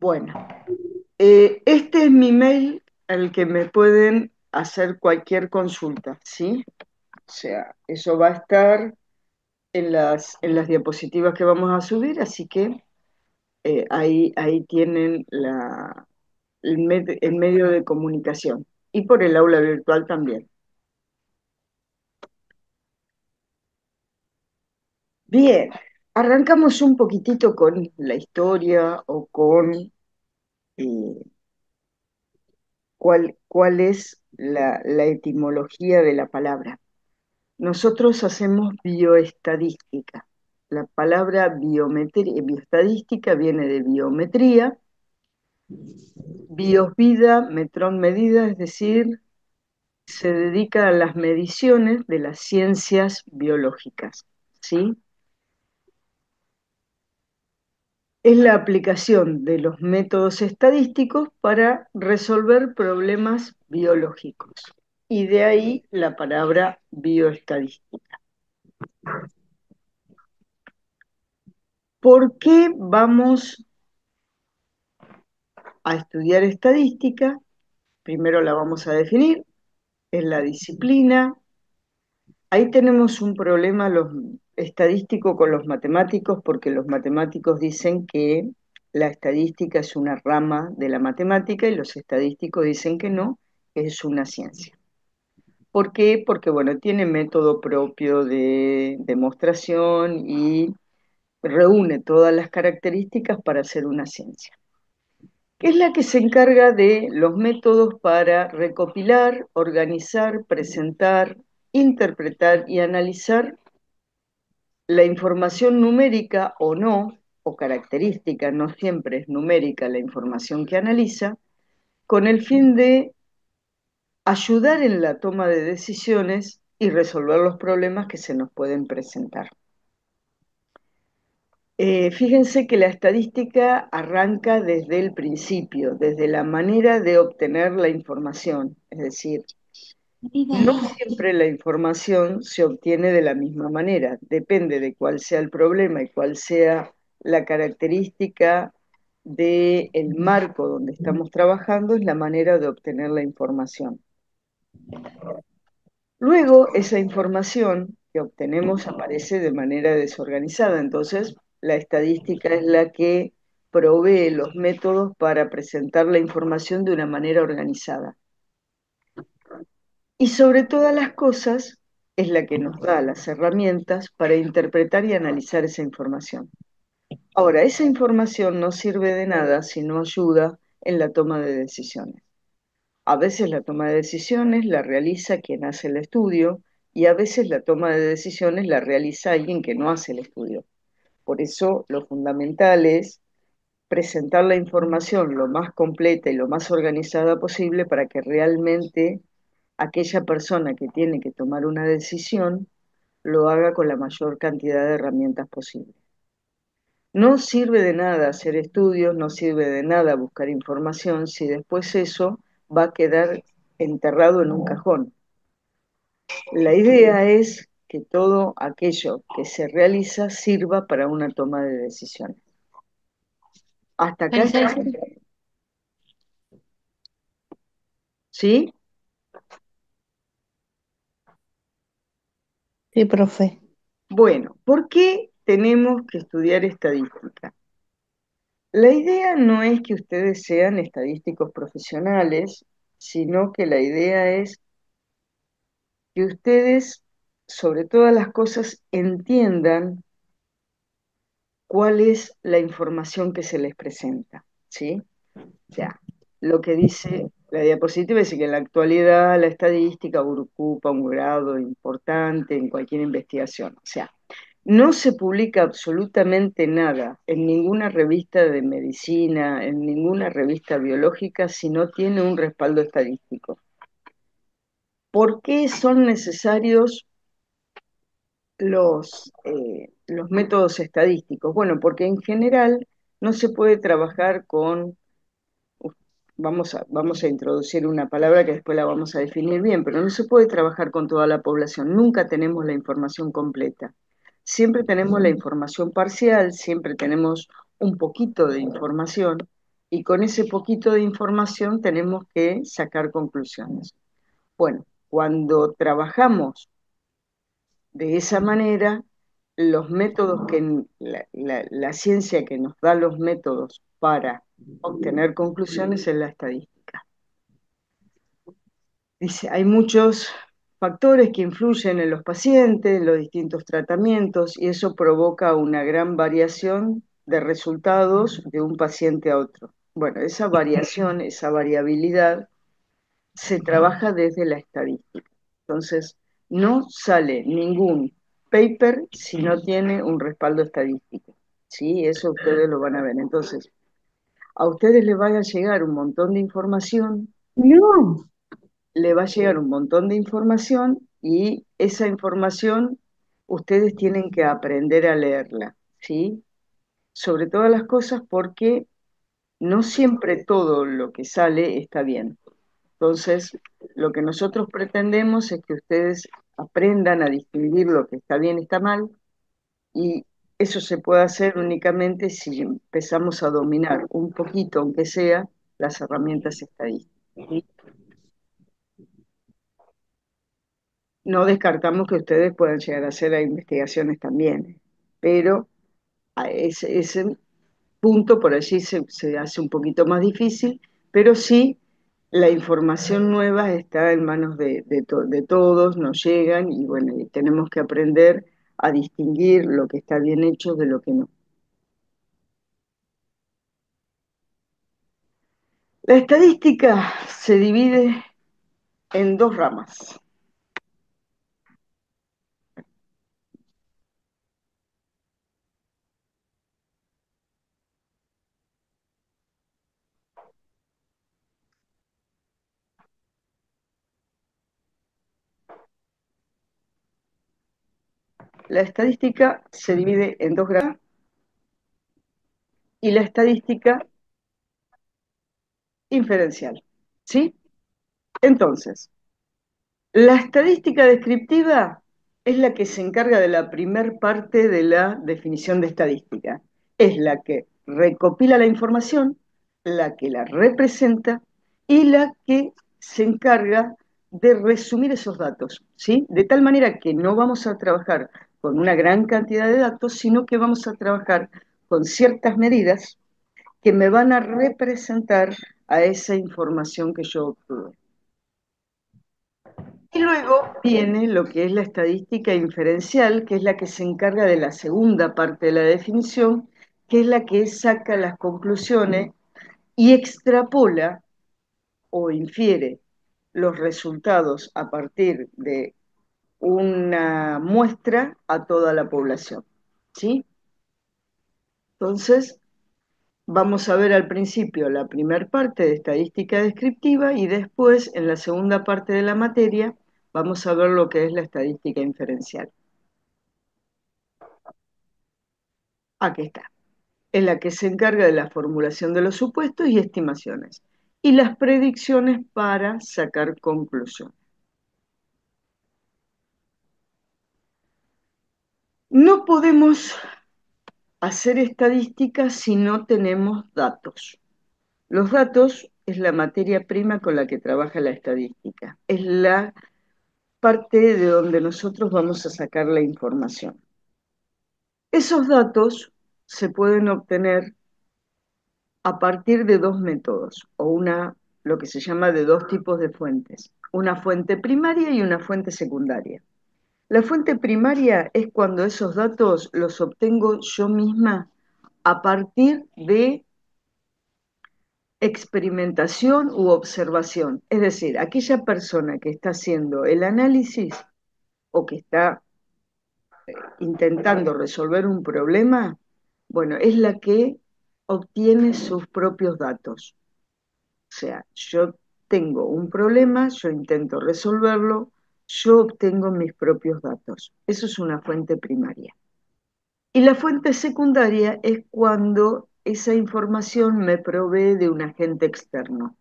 Bueno, este es mi mail al que me pueden hacer cualquier consulta, ¿sí? O sea, eso va a estar en las diapositivas que vamos a subir, así que ahí tienen el medio de comunicación y por el aula virtual también. Bien, arrancamos un poquitito con la historia o con cuál es la etimología de la palabra. Nosotros hacemos bioestadística. La palabra bioestadística viene de biometría, bios vida, metrón medida, es decir, se dedica a las mediciones de las ciencias biológicas, ¿sí? Es la aplicación de los métodos estadísticos para resolver problemas biológicos. Y de ahí la palabra bioestadística. ¿Por qué vamos a estudiar estadística? Primero la vamos a definir, es la disciplina. Ahí tenemos un problema estadístico con los matemáticos, porque los matemáticos dicen que la estadística es una rama de la matemática y los estadísticos dicen que no, que es una ciencia. ¿Por qué? Porque, bueno, tiene método propio de demostración y reúne todas las características para ser una ciencia, que es la que se encarga de los métodos para recopilar, organizar, presentar, interpretar y analizar la información numérica o no, o característica, no siempre es numérica la información que analiza, con el fin de ayudar en la toma de decisiones y resolver los problemas que se nos pueden presentar. Fíjense que la estadística arranca desde el principio, desde la manera de obtener la información, es decir, no siempre la información se obtiene de la misma manera, depende de cuál sea el problema y cuál sea la característica del marco donde estamos trabajando, es la manera de obtener la información. Luego, esa información que obtenemos aparece de manera desorganizada, entonces la estadística es la que provee los métodos para presentar la información de una manera organizada. Y sobre todas las cosas, es la que nos da las herramientas para interpretar y analizar esa información. Ahora, esa información no sirve de nada si no ayuda en la toma de decisiones. A veces la toma de decisiones la realiza quien hace el estudio y a veces la toma de decisiones la realiza alguien que no hace el estudio. Por eso lo fundamental es presentar la información lo más completa y lo más organizada posible para que realmente aquella persona que tiene que tomar una decisión lo haga con la mayor cantidad de herramientas posible. No sirve de nada hacer estudios, no sirve de nada buscar información si después eso va a quedar enterrado en un cajón. La idea es que todo aquello que se realiza sirva para una toma de decisiones. Hasta acá está, Perfecto. ¿sí? Sí, profe. Bueno, ¿por qué tenemos que estudiar estadística? La idea no es que ustedes sean estadísticos profesionales, sino que la idea es que ustedes, sobre todas las cosas, entiendan cuál es la información que se les presenta, ¿sí? O sea, lo que dice la diapositiva dice que en la actualidad la estadística ocupa un grado importante en cualquier investigación. O sea, no se publica absolutamente nada en ninguna revista de medicina, en ninguna revista biológica, si no tiene un respaldo estadístico. ¿Por qué son necesarios los métodos estadísticos? Bueno, porque en general no se puede trabajar con, vamos a introducir una palabra que después la vamos a definir bien, pero no se puede trabajar con toda la población, nunca tenemos la información completa. Siempre tenemos la información parcial, siempre tenemos un poquito de información y con ese poquito de información tenemos que sacar conclusiones. Bueno, cuando trabajamos de esa manera, los métodos que la ciencia que nos da los métodos para obtener conclusiones es la estadística. Dice, hay muchos factores que influyen en los pacientes, los distintos tratamientos, y eso provoca una gran variación de resultados de un paciente a otro. Bueno, esa variación, esa variabilidad, se trabaja desde la estadística. Entonces, no sale ningún paper si no tiene un respaldo estadístico. ¿Sí? Eso ustedes lo van a ver. Entonces, a ustedes les va a llegar un montón de información, No, le va a llegar un montón de información y esa información ustedes tienen que aprender a leerla, ¿sí? Sobre todas las cosas porque no siempre todo lo que sale está bien. Entonces, lo que nosotros pretendemos es que ustedes aprendan a distinguir lo que está bien y está mal, y eso se puede hacer únicamente si empezamos a dominar un poquito, aunque sea, las herramientas estadísticas. ¿Sí? No descartamos que ustedes puedan llegar a hacer investigaciones también, pero a ese punto por allí se hace un poquito más difícil, pero sí la información nueva está en manos de todos, nos llegan y bueno, y tenemos que aprender a distinguir lo que está bien hecho de lo que no. La estadística se divide en dos ramas. La estadística se divide en dos ramas y la estadística inferencial. ¿Sí? Entonces, la estadística descriptiva es la que se encarga de la primer parte de la definición de estadística. Es la que recopila la información, la que la representa y la que se encarga de resumir esos datos, ¿sí? De tal manera que no vamos a trabajar con una gran cantidad de datos, sino que vamos a trabajar con ciertas medidas que me van a representar a esa información que yo obtuve. Y luego viene lo que es la estadística inferencial, que es la que se encarga de la segunda parte de la definición, que es la que saca las conclusiones y extrapola o infiere los resultados a partir de una muestra a toda la población. ¿Sí? Entonces, vamos a ver al principio la primera parte de estadística descriptiva y después, en la segunda parte de la materia, vamos a ver lo que es la estadística inferencial. Aquí está. Es la que se encarga de la formulación de los supuestos y estimaciones y las predicciones para sacar conclusiones. No podemos hacer estadística si no tenemos datos. Los datos es la materia prima con la que trabaja la estadística. Es la parte de donde nosotros vamos a sacar la información. Esos datos se pueden obtener a partir de dos métodos, o lo que se llama de dos tipos de fuentes, una fuente primaria y una fuente secundaria. La fuente primaria es cuando esos datos los obtengo yo misma a partir de experimentación u observación. Es decir, aquella persona que está haciendo el análisis o que está intentando resolver un problema, bueno, es la que obtiene sus propios datos. O sea, yo tengo un problema, yo intento resolverlo, yo obtengo mis propios datos. Eso es una fuente primaria. Y la fuente secundaria es cuando esa información me provee de un agente externo,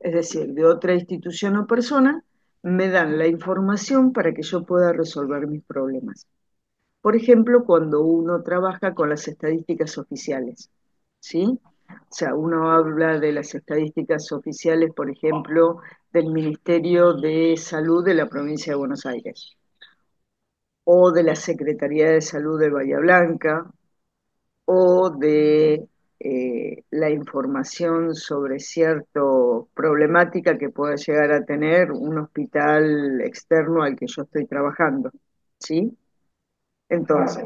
es decir, de otra institución o persona, me dan la información para que yo pueda resolver mis problemas. Por ejemplo, cuando uno trabaja con las estadísticas oficiales, ¿sí? O sea, uno habla de las estadísticas oficiales, por ejemplo, del Ministerio de Salud de la provincia de Buenos Aires o de la Secretaría de Salud de Bahía Blanca o de la información sobre cierta problemática que pueda llegar a tener un hospital externo al que yo estoy trabajando, ¿sí? Entonces,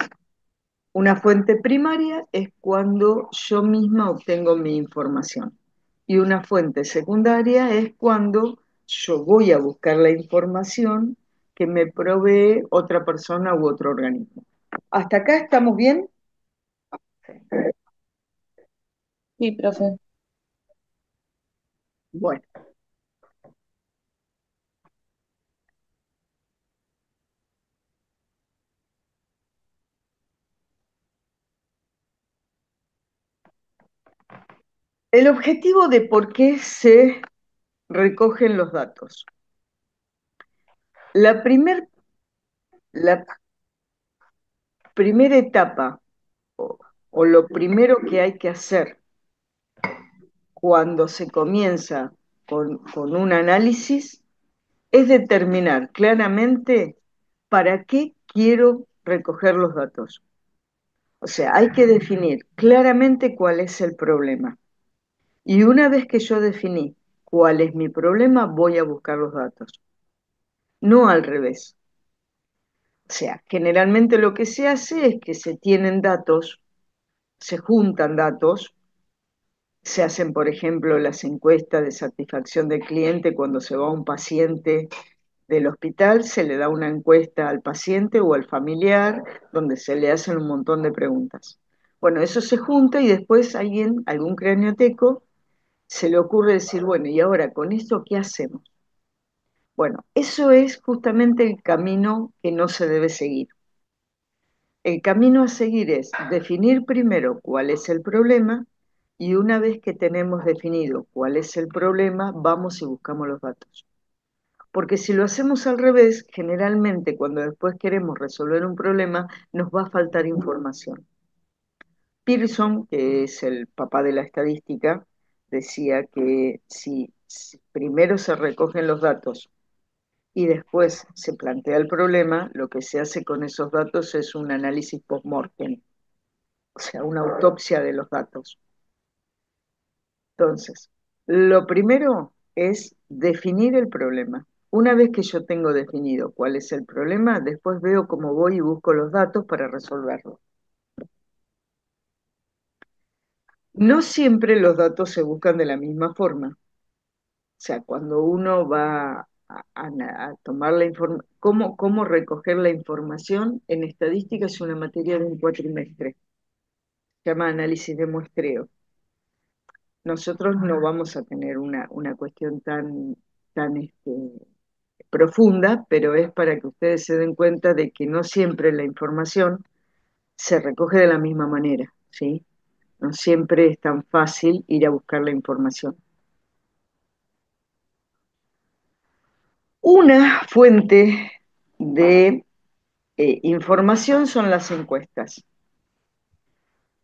una fuente primaria es cuando yo misma obtengo mi información y una fuente secundaria es cuando yo voy a buscar la información que me provee otra persona u otro organismo. ¿Hasta acá estamos bien? Sí, profe. Bueno, el objetivo de por qué se recogen los datos. La primer- la primera etapa o, o lo primero que hay que hacer cuando se comienza con un análisis es determinar claramente para qué quiero recoger los datos. O sea, hay que definir claramente cuál es el problema. Y una vez que yo definí cuál es mi problema, voy a buscar los datos. No al revés. O sea, generalmente lo que se hace es que se tienen datos, se juntan datos, se hacen, por ejemplo, las encuestas de satisfacción del cliente cuando se va un paciente del hospital, se le da una encuesta al paciente o al familiar donde se le hacen un montón de preguntas. Bueno, eso se junta y después alguien, algún cranioteco, se le ocurre decir, bueno, ¿y ahora con esto qué hacemos? Bueno, eso es justamente el camino que no se debe seguir. El camino a seguir es definir primero cuál es el problema y una vez que tenemos definido cuál es el problema, vamos y buscamos los datos. Porque si lo hacemos al revés, generalmente cuando después queremos resolver un problema, nos va a faltar información. Pearson, que es el papá de la estadística, decía que si primero se recogen los datos y después se plantea el problema, lo que se hace con esos datos es un análisis post-mortem, o sea, una autopsia de los datos. Entonces, lo primero es definir el problema. Una vez que yo tengo definido cuál es el problema, después veo cómo voy y busco los datos para resolverlo. No siempre los datos se buscan de la misma forma. O sea, cuando uno va a tomar la información, cómo recoger la información en estadística es una materia de un cuatrimestre, se llama análisis de muestreo. Nosotros no vamos a tener una cuestión tan profunda, pero es para que ustedes se den cuenta de que no siempre la información se recoge de la misma manera, ¿sí? No siempre es tan fácil ir a buscar la información. Una fuente de información son las encuestas.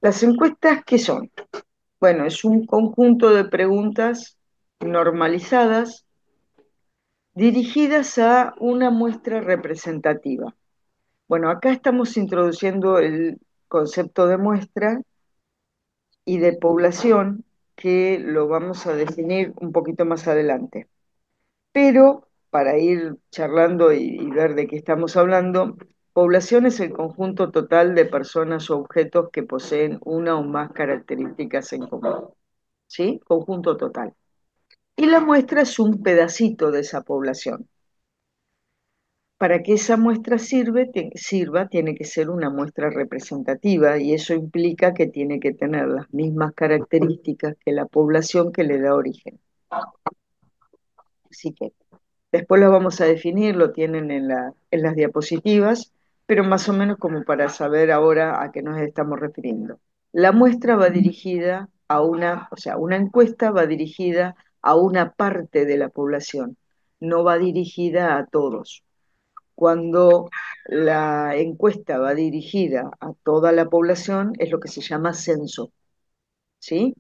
¿Las encuestas qué son? Bueno, es un conjunto de preguntas normalizadas dirigidas a una muestra representativa. Bueno, acá estamos introduciendo el concepto de muestra y de población que lo vamos a definir un poquito más adelante. Pero para ir charlando y ver de qué estamos hablando, población es el conjunto total de personas o objetos que poseen una o más características en común. ¿Sí? Conjunto total. Y la muestra es un pedacito de esa población. Para que esa muestra sirva, tiene que ser una muestra representativa y eso implica que tiene que tener las mismas características que la población que le da origen. Así que después lo vamos a definir, lo tienen en las diapositivas, pero más o menos como para saber ahora a qué nos estamos refiriendo. La muestra va dirigida a o sea, una encuesta va dirigida a una parte de la población, no va dirigida a todos. Cuando la encuesta va dirigida a toda la población, es lo que se llama censo, ¿sí?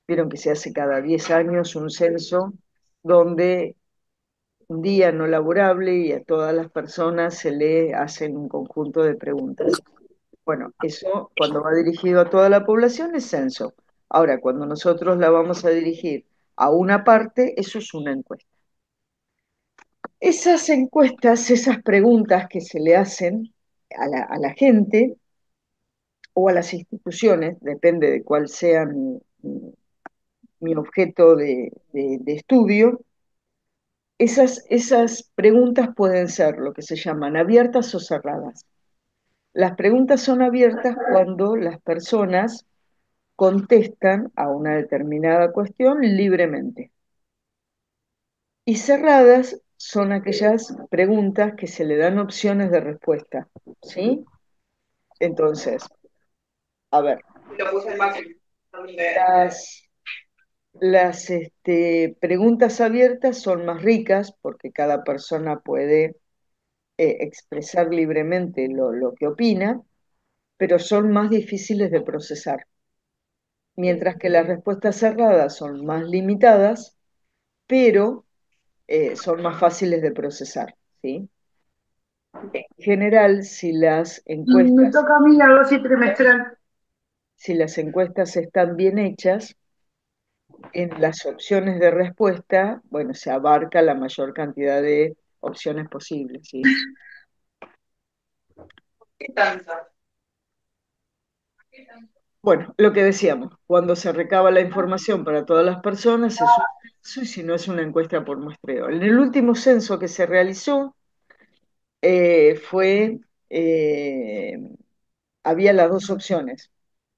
Vieron que se hace cada 10 años un censo donde un día no laborable y a todas las personas se le hacen un conjunto de preguntas. Bueno, eso cuando va dirigido a toda la población es censo. Ahora, cuando nosotros la vamos a dirigir a una parte, eso es una encuesta. Esas encuestas, esas preguntas que se le hacen a la gente o a las instituciones, depende de cuál sea mi objeto de estudio, esas preguntas pueden ser lo que se llaman abiertas o cerradas. Las preguntas son abiertas cuando las personas contestan a una determinada cuestión libremente. Y cerradas son aquellas preguntas que se le dan opciones de respuesta, ¿sí? Entonces, a ver, las, las preguntas abiertas son más ricas porque cada persona puede expresar libremente lo que opina, pero son más difíciles de procesar. Mientras que las respuestas cerradas son más limitadas, pero son más fáciles de procesar, ¿sí? En general, Me toca a mí la dosis trimestral. si las encuestas están bien hechas, en las opciones de respuesta, bueno, se abarca la mayor cantidad de opciones posibles, ¿sí? ¿Qué tanta? Bueno, lo que decíamos, cuando se recaba la información para todas las personas es un censo y si no es una encuesta por muestreo. En el último censo que se realizó fue, eh, había las dos opciones.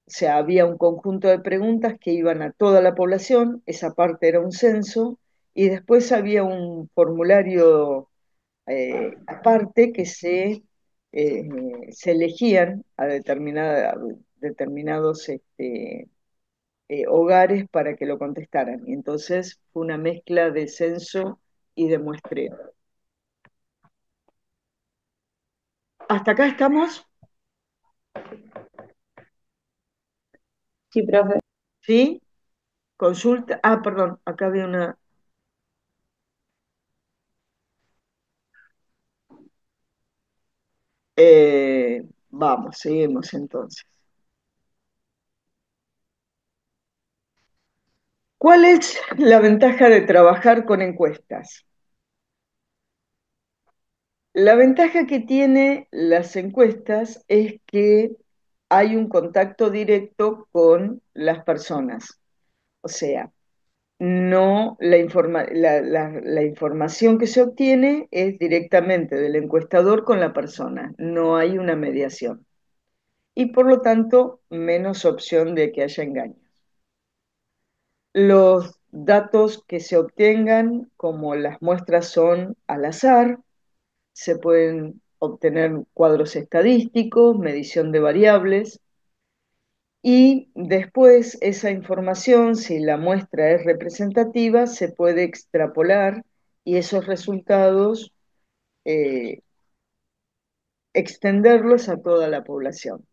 O sea, había un conjunto de preguntas que iban a toda la población, esa parte era un censo, y después había un formulario aparte que se elegían a determinados hogares para que lo contestaran. Y entonces fue una mezcla de censo y de muestreo. ¿Hasta acá estamos? Sí, profe. ¿Sí? Consulta. Ah, perdón, acá había una. Vamos, seguimos entonces. ¿Cuál es la ventaja de trabajar con encuestas? La ventaja que tiene las encuestas es que hay un contacto directo con las personas. O sea, no la información que se obtiene es directamente del encuestador con la persona, no hay una mediación. Y por lo tanto, menos opción de que haya engaños. Los datos que se obtengan, como las muestras son al azar, se pueden obtener cuadros estadísticos, medición de variables, y después esa información, si la muestra es representativa, se puede extrapolar y esos resultados eh, extenderlos a toda la población.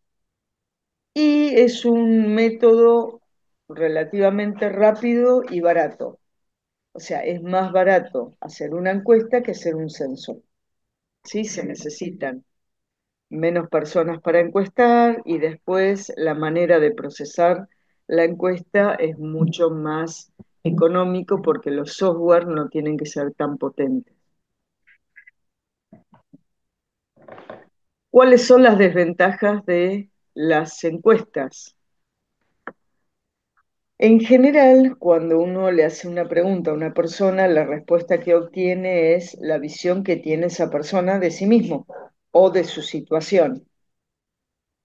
Y es un método relativamente rápido y barato. O sea, es más barato hacer una encuesta que hacer un censo. ¿Sí? Se necesitan menos personas para encuestar y después la manera de procesar la encuesta es mucho más económico porque los software no tienen que ser tan potentes. ¿Cuáles son las desventajas de las encuestas? En general, cuando uno le hace una pregunta a una persona, la respuesta que obtiene es la visión que tiene esa persona de sí mismo o de su situación.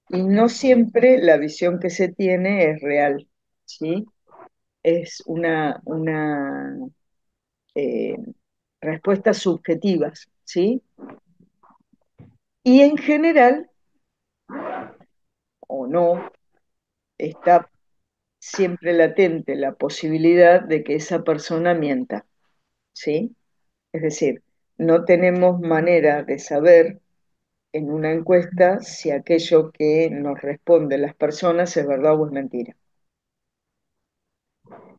Y no siempre la visión que se tiene es real, ¿sí? Es una eh, respuestas subjetivas, ¿sí? Y en general, o no, está siempre latente la posibilidad de que esa persona mienta, ¿sí? Es decir, no tenemos manera de saber en una encuesta si aquello que nos responden las personas es verdad o es mentira.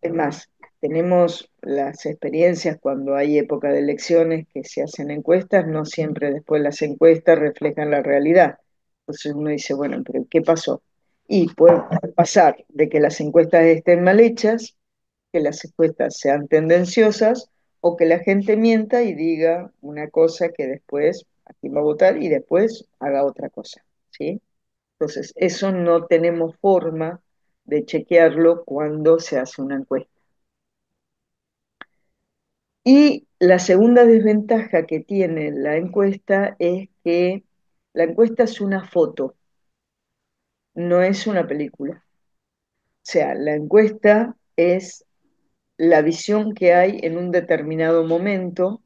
Es más, tenemos las experiencias cuando hay época de elecciones que se hacen encuestas, no siempre después las encuestas reflejan la realidad. Entonces uno dice, bueno, pero ¿qué pasó? Y puede pasar de que las encuestas estén mal hechas, que las encuestas sean tendenciosas o que la gente mienta y diga una cosa que después aquí va a votar y después haga otra cosa, ¿sí? Entonces, eso no tenemos forma de chequearlo cuando se hace una encuesta. Y la segunda desventaja que tiene la encuesta es que la encuesta es una foto, no es una película. O sea, la encuesta es la visión que hay en un determinado momento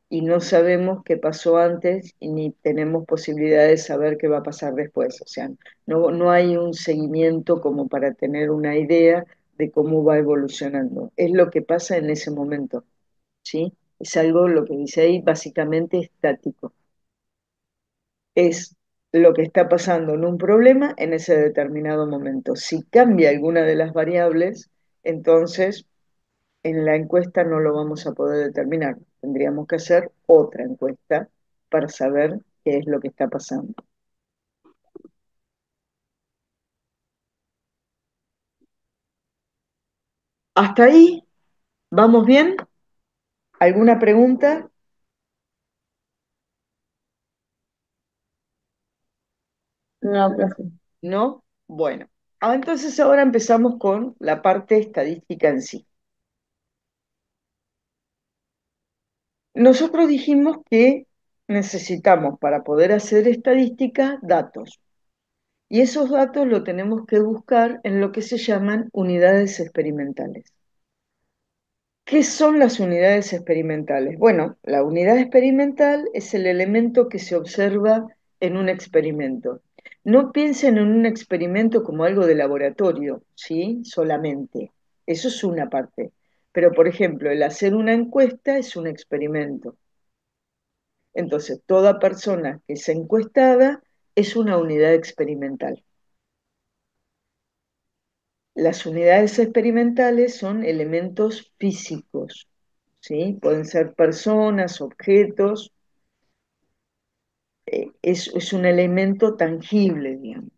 y no sabemos qué pasó antes y ni tenemos posibilidad de saber qué va a pasar después. O sea, no hay un seguimiento como para tener una idea de cómo va evolucionando. Es lo que pasa en ese momento, ¿sí? Es algo, lo que dice ahí, básicamente estático. Es lo que está pasando en un problema en ese determinado momento. Si cambia alguna de las variables, entonces en la encuesta no lo vamos a poder determinar. Tendríamos que hacer otra encuesta para saber qué es lo que está pasando. ¿Hasta ahí? ¿Vamos bien? ¿Alguna pregunta? No, profe. ¿No? Bueno, entonces ahora empezamos con la parte estadística en sí. Nosotros dijimos que necesitamos para poder hacer estadística datos. Y esos datos lo tenemos que buscar en lo que se llaman unidades experimentales. ¿Qué son las unidades experimentales? Bueno, la unidad experimental es el elemento que se observa en un experimento. No piensen en un experimento como algo de laboratorio, ¿sí? Solamente. Eso es una parte. Pero, por ejemplo, el hacer una encuesta es un experimento. Entonces, toda persona que es encuestada es una unidad experimental. Las unidades experimentales son elementos físicos, ¿sí? Pueden ser personas, objetos, es un elemento tangible, digamos.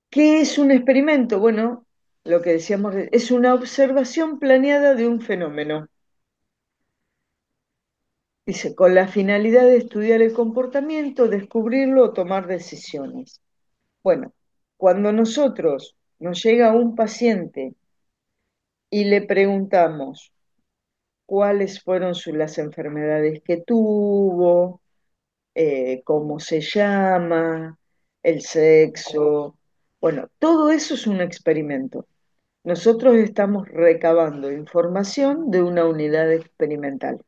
¿Qué es un experimento? Bueno, lo que decíamos, es una observación planeada de un fenómeno. Dice, con la finalidad de estudiar el comportamiento, descubrirlo o tomar decisiones. Bueno, cuando nosotros nos llega un paciente y le preguntamos cuáles fueron las enfermedades que tuvo, cómo se llama, el sexo. Bueno, todo eso es un experimento. Nosotros estamos recabando información de una unidad experimental.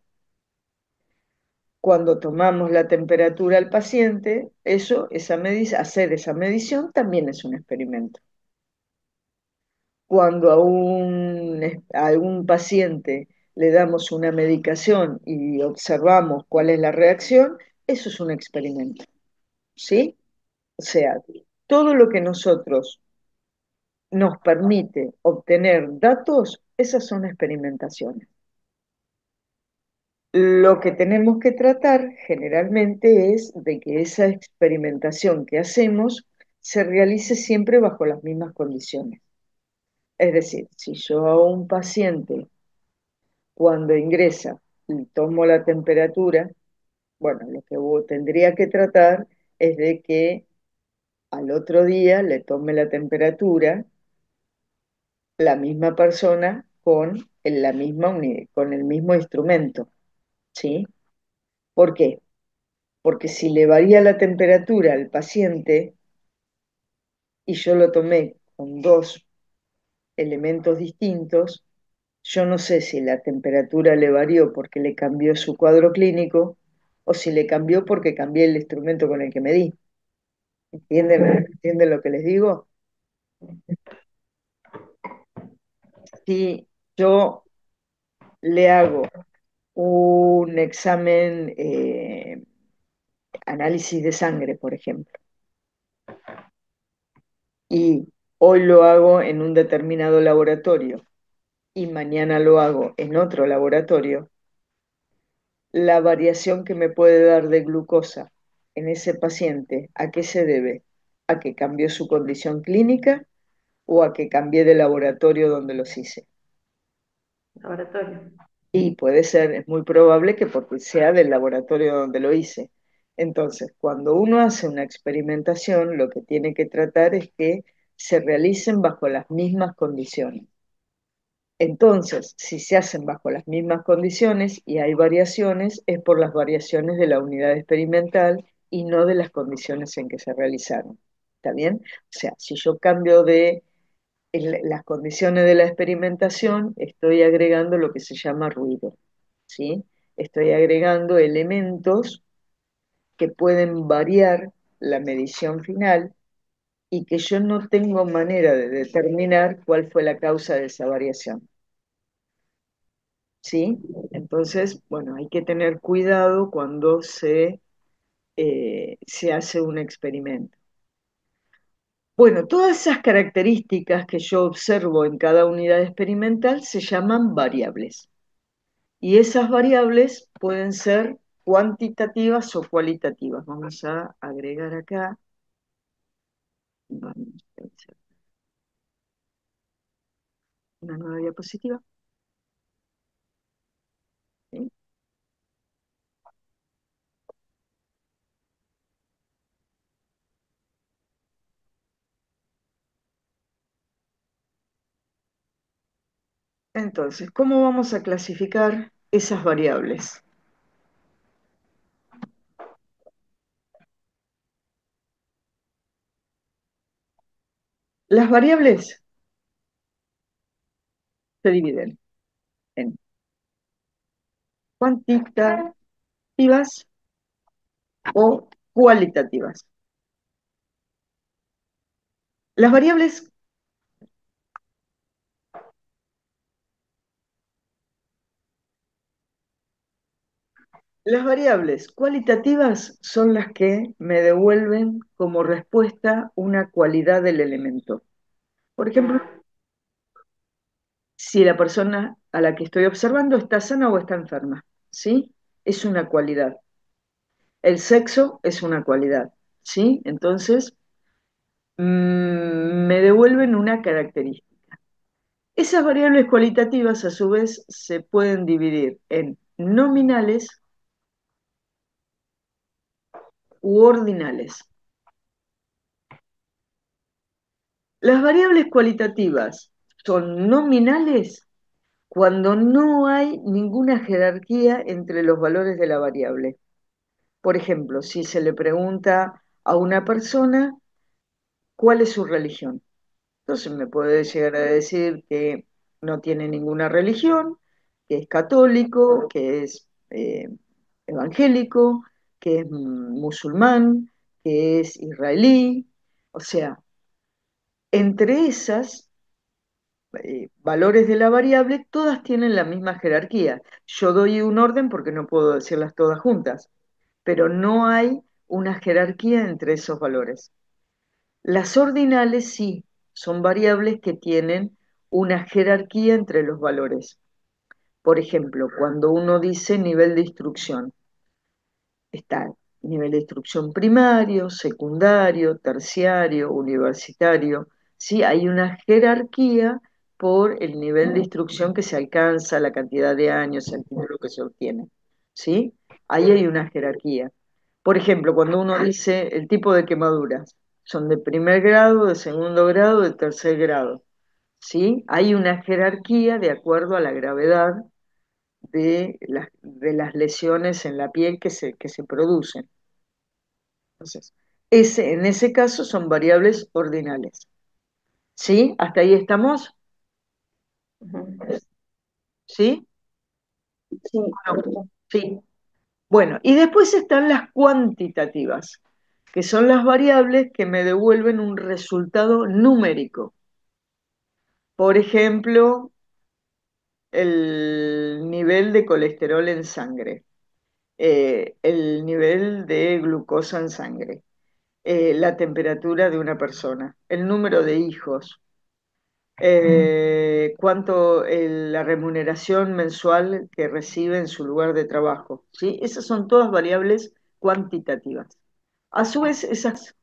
Cuando tomamos la temperatura al paciente, hacer esa medición también es un experimento. Cuando a un paciente le damos una medicación y observamos cuál es la reacción, eso es un experimento, ¿sí? O sea, todo lo que nosotros nos permite obtener datos, esas son experimentaciones. Lo que tenemos que tratar generalmente es de que esa experimentación que hacemos se realice siempre bajo las mismas condiciones. Es decir, si yo a un paciente cuando ingresa y tomo la temperatura, bueno, lo que tendría que tratar es de que al otro día le tome la temperatura la misma persona con con el mismo instrumento, ¿sí? ¿Por qué? Porque si le varía la temperatura al paciente y yo lo tomé con dos elementos distintos, yo no sé si la temperatura le varió porque le cambió su cuadro clínico o si le cambió porque cambié el instrumento con el que medí. ¿Entienden lo que les digo? Si yo le hago un examen, análisis de sangre, por ejemplo, y hoy lo hago en un determinado laboratorio y mañana lo hago en otro laboratorio, la variación que me puede dar de glucosa en ese paciente, ¿a qué se debe? ¿A que cambió su condición clínica o a que cambié de laboratorio donde los hice? Laboratorio. Y puede ser, es muy probable que porque sea del laboratorio donde lo hice. Entonces, cuando uno hace una experimentación, lo que tiene que tratar es que se realicen bajo las mismas condiciones. Entonces, si se hacen bajo las mismas condiciones y hay variaciones, es por las variaciones de la unidad experimental y no de las condiciones en que se realizaron. ¿Está bien? O sea, si yo cambio de las condiciones de la experimentación, estoy agregando lo que se llama ruido, ¿sí? Estoy agregando elementos que pueden variar la medición final y que yo no tengo manera de determinar cuál fue la causa de esa variación. ¿Sí? Entonces, bueno, hay que tener cuidado cuando se hace un experimento. Bueno, todas esas características que yo observo en cada unidad experimental se llaman variables. Y esas variables pueden ser cuantitativas o cualitativas. Vamos a agregar acá. Vamos a hacer una nueva diapositiva. ¿Sí? Entonces, ¿cómo vamos a clasificar esas variables? Las variables se dividen en cuantitativas o cualitativas. Las variables, las variables cualitativas son las que me devuelven como respuesta una cualidad del elemento. Por ejemplo, si la persona a la que estoy observando está sana o está enferma, ¿sí? Es una cualidad. El sexo es una cualidad, ¿sí? Entonces, me devuelven una característica. Esas variables cualitativas, a su vez, se pueden dividir en nominales u ordinales. Las variables cualitativas son nominales cuando no hay ninguna jerarquía entre los valores de la variable. Por ejemplo, si se le pregunta a una persona cuál es su religión, entonces me puede llegar a decir que no tiene ninguna religión, que es católico, que es evangélico, que es musulmán, que es israelí. O sea, entre esas valores de la variable, todas tienen la misma jerarquía. Yo doy un orden porque no puedo decirlas todas juntas, pero no hay una jerarquía entre esos valores. Las ordinales sí, son variables que tienen una jerarquía entre los valores. Por ejemplo, cuando uno dice nivel de instrucción, está nivel de instrucción primario, secundario, terciario, universitario. ¿Sí? Hay una jerarquía por el nivel de instrucción que se alcanza, la cantidad de años, el título que se obtiene. ¿Sí? Ahí hay una jerarquía. Por ejemplo, cuando uno dice el tipo de quemaduras, son de primer grado, de segundo grado, de tercer grado. ¿Sí? Hay una jerarquía de acuerdo a la gravedad de las lesiones en la piel que se producen. Entonces, en ese caso son variables ordinales. ¿Sí? ¿Hasta ahí estamos? ¿Sí? Sí. Bueno, sí. Bueno, y después están las cuantitativas, que son las variables que me devuelven un resultado numérico. Por ejemplo, el nivel de colesterol en sangre, el nivel de glucosa en sangre, la temperatura de una persona, el número de hijos, la remuneración mensual que recibe en su lugar de trabajo, ¿sí? Esas son todas variables cuantitativas. A su vez, esas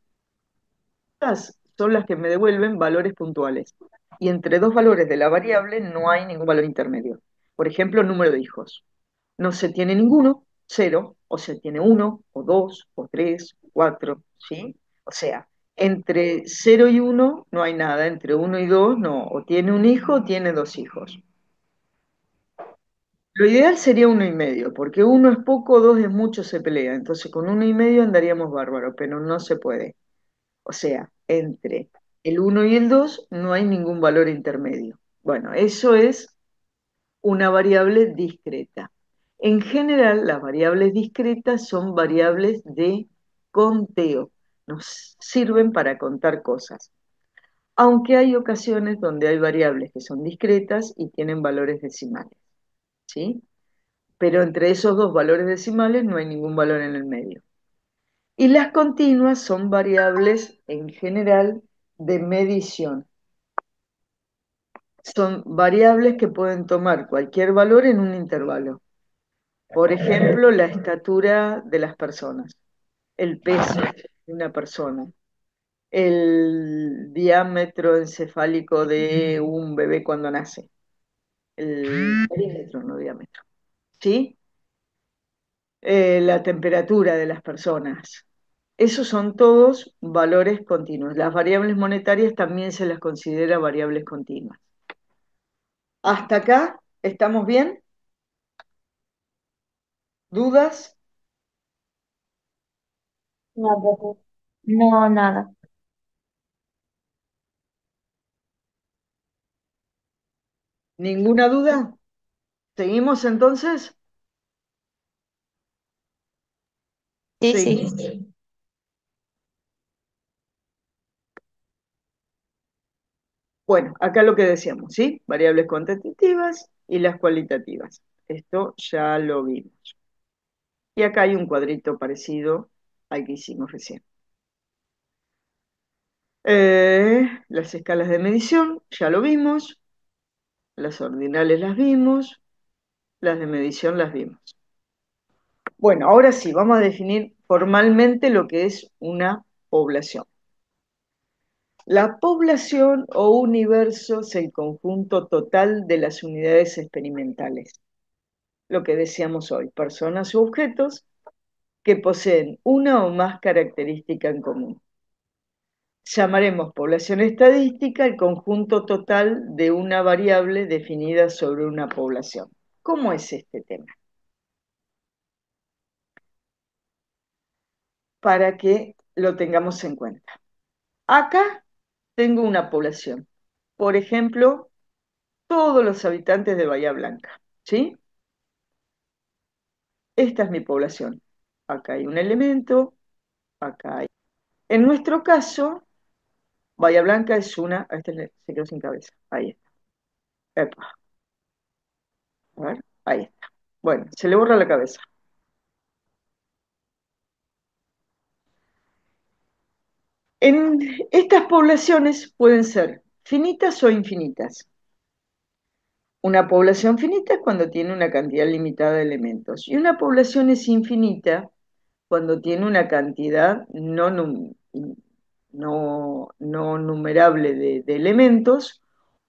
son las que me devuelven valores puntuales. Y entre dos valores de la variable no hay ningún valor intermedio. Por ejemplo, el número de hijos. No se tiene ninguno, cero, o se tiene uno, o dos, o tres, o cuatro, ¿sí? O sea, entre cero y uno no hay nada, entre uno y dos no, o tiene un hijo o tiene dos hijos. Lo ideal sería uno y medio, porque uno es poco, dos es mucho, se pelea. Entonces con uno y medio andaríamos bárbaro, pero no se puede. O sea, entre el uno y el 2 no hay ningún valor intermedio. Bueno, eso es una variable discreta. En general, las variables discretas son variables de conteo. Nos sirven para contar cosas. Aunque hay ocasiones donde hay variables que son discretas y tienen valores decimales. ¿Sí? Pero entre esos dos valores decimales no hay ningún valor en el medio. Y las continuas son variables en general de medición. Son variables que pueden tomar cualquier valor en un intervalo. Por ejemplo, la estatura de las personas, el peso de una persona, el diámetro encefálico de un bebé cuando nace, el perímetro, no diámetro, ¿sí? La temperatura de las personas. Esos son todos valores continuos. Las variables monetarias también se las considera variables continuas. ¿Hasta acá estamos bien? ¿Dudas? No, profe. No, nada. ¿Ninguna duda? ¿Seguimos entonces? Sí, Sí. sí. Bueno, acá lo que decíamos, ¿sí? Variables cuantitativas y las cualitativas. Esto ya lo vimos. Y acá hay un cuadrito parecido al que hicimos recién. Las escalas de medición, ya lo vimos. Las ordinales las vimos. Las de medición las vimos. Bueno, ahora sí, vamos a definir formalmente lo que es una población. La población o universo es el conjunto total de las unidades experimentales. Lo que decíamos hoy, personas u objetos que poseen una o más características en común. Llamaremos población estadística el conjunto total de una variable definida sobre una población. ¿Cómo es este tema? Para que lo tengamos en cuenta. Acá tengo una población. Por ejemplo, todos los habitantes de Bahía Blanca. ¿Sí? Esta es mi población. Acá hay un elemento, acá hay. En nuestro caso, Bahía Blanca es una. Se quedó sin cabeza. Ahí está. Epa, a ver, ahí está. Bueno, se le borra la cabeza. En estas poblaciones pueden ser finitas o infinitas. Una población finita es cuando tiene una cantidad limitada de elementos. Y una población es infinita cuando tiene una cantidad no numerable de elementos,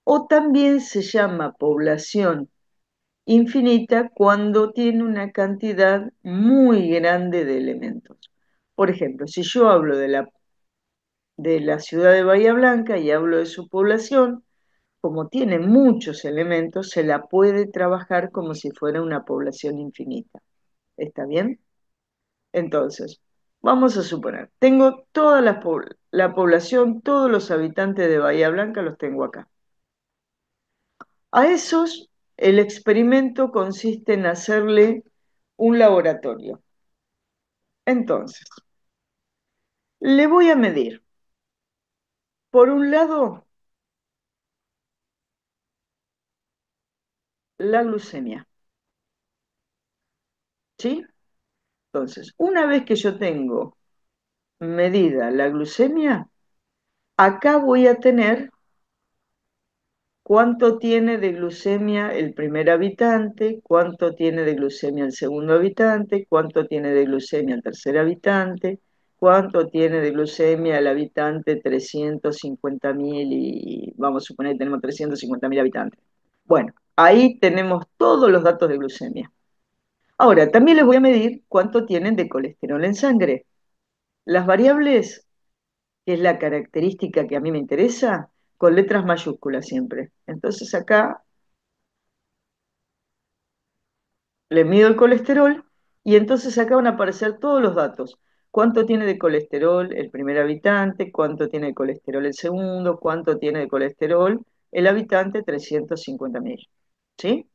o también se llama población infinita cuando tiene una cantidad muy grande de elementos. Por ejemplo, si yo hablo de la ciudad de Bahía Blanca y hablo de su población, como tiene muchos elementos, se la puede trabajar como si fuera una población infinita. ¿Está bien? Entonces, vamos a suponer, tengo toda la población, todos los habitantes de Bahía Blanca los tengo acá. A esos, el experimento consiste en hacerle un laboratorio. Entonces, le voy a medir, por un lado, la glucemia. ¿Sí? Entonces, una vez que yo tengo medida la glucemia, acá voy a tener cuánto tiene de glucemia el primer habitante, cuánto tiene de glucemia el segundo habitante, cuánto tiene de glucemia el tercer habitante, cuánto tiene de glucemia el habitante 350.000 y vamos a suponer que tenemos 350.000 habitantes. Bueno, ahí tenemos todos los datos de glucemia. Ahora, también les voy a medir cuánto tienen de colesterol en sangre. Las variables, que es la característica que a mí me interesa, con letras mayúsculas siempre. Entonces acá le mido el colesterol y entonces acá van a aparecer todos los datos. ¿Cuánto tiene de colesterol el primer habitante? ¿Cuánto tiene de colesterol el segundo? ¿Cuánto tiene de colesterol el habitante 350.000? ¿Sí?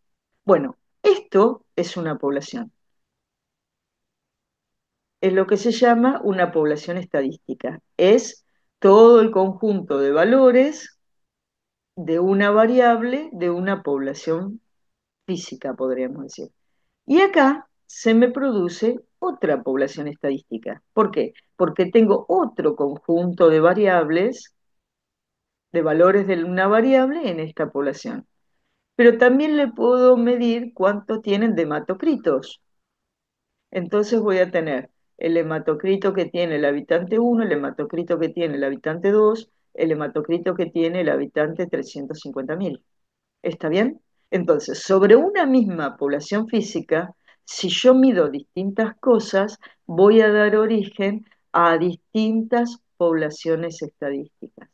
Bueno, esto es una población. Es lo que se llama una población estadística. Es todo el conjunto de valores de una variable de una población física, podríamos decir. Y acá se me produce otra población estadística. ¿Por qué? Porque tengo otro conjunto de variables, de valores de una variable en esta población. Pero también le puedo medir cuánto tienen de hematocritos. Entonces voy a tener el hematocrito que tiene el habitante 1, el hematocrito que tiene el habitante 2, el hematocrito que tiene el habitante 350.000. ¿Está bien? Entonces, sobre una misma población física, si yo mido distintas cosas, voy a dar origen a distintas poblaciones estadísticas.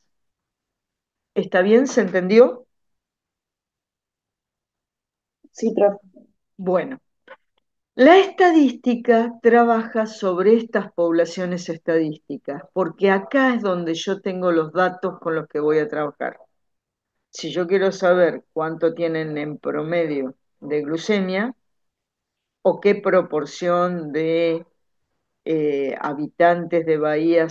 ¿Está bien? ¿Se entendió? Sí, profe. Bueno, la estadística trabaja sobre estas poblaciones estadísticas, porque acá es donde yo tengo los datos con los que voy a trabajar. Si yo quiero saber cuánto tienen en promedio de glucemia o qué proporción de habitantes de Bahía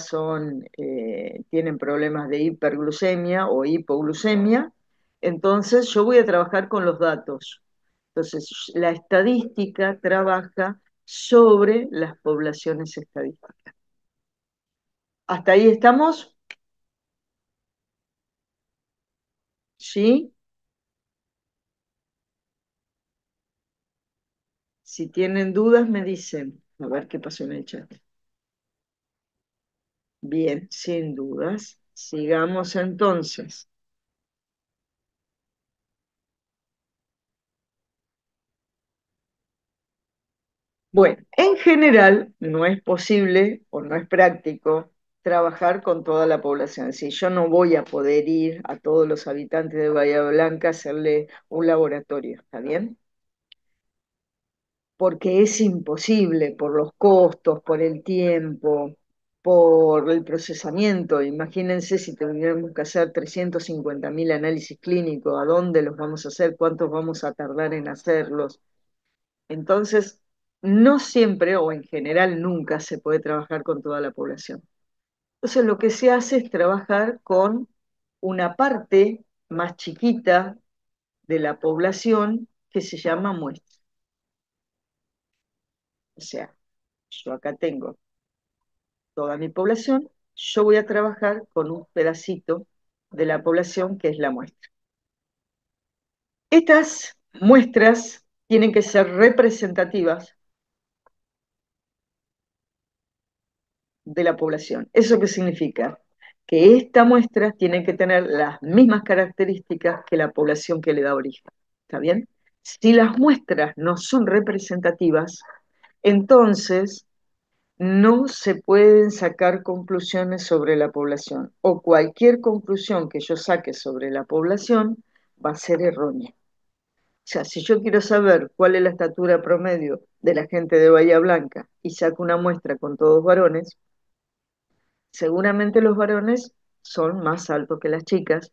tienen problemas de hiperglucemia o hipoglucemia, entonces yo voy a trabajar con los datos. Entonces, la estadística trabaja sobre las poblaciones estadísticas. ¿Hasta ahí estamos? ¿Sí? Si tienen dudas, me dicen. A ver qué pasó en el chat. Bien, sin dudas. Sigamos entonces. Bueno, en general no es posible o no es práctico trabajar con toda la población. Si yo no voy a poder ir a todos los habitantes de Bahía Blanca a hacerle un laboratorio, ¿está bien? Porque es imposible por los costos, por el tiempo, por el procesamiento. Imagínense si tuviéramos que hacer 350.000 análisis clínicos, ¿a dónde los vamos a hacer? ¿Cuántos vamos a tardar en hacerlos? Entonces, no siempre o en general nunca se puede trabajar con toda la población. Entonces, lo que se hace es trabajar con una parte más chiquita de la población que se llama muestra. O sea, yo acá tengo toda mi población, yo voy a trabajar con un pedacito de la población que es la muestra. Estas muestras tienen que ser representativas de la población. ¿Eso qué significa? Que esta muestra tiene que tener las mismas características que la población que le da origen. ¿Está bien? Si las muestras no son representativas, entonces no se pueden sacar conclusiones sobre la población o cualquier conclusión que yo saque sobre la población va a ser errónea. O sea, si yo quiero saber cuál es la estatura promedio de la gente de Bahía Blanca y saco una muestra con todos varones, seguramente los varones son más altos que las chicas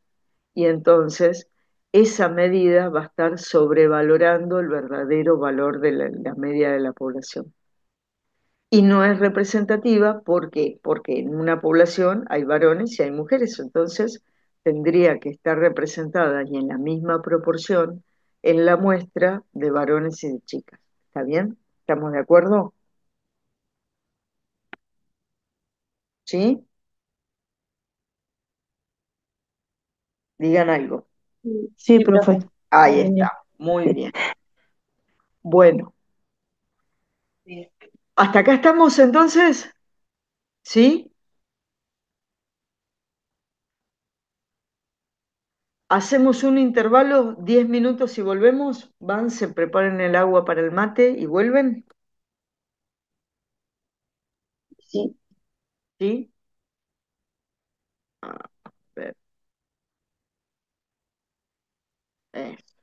y entonces esa medida va a estar sobrevalorando el verdadero valor de la media de la población. Y no es representativa, ¿por qué? Porque en una población hay varones y hay mujeres, entonces tendría que estar representada y en la misma proporción en la muestra de varones y de chicas. ¿Está bien? ¿Estamos de acuerdo? ¿Sí? Digan algo. Sí, profe. profe. Ahí está, muy bien. Bueno, ¿hasta acá estamos entonces? ¿Sí? Hacemos un intervalo, 10 minutos y volvemos. Van, se preparan el agua para el mate y vuelven. Sí. ¿Sí? A ver, eso.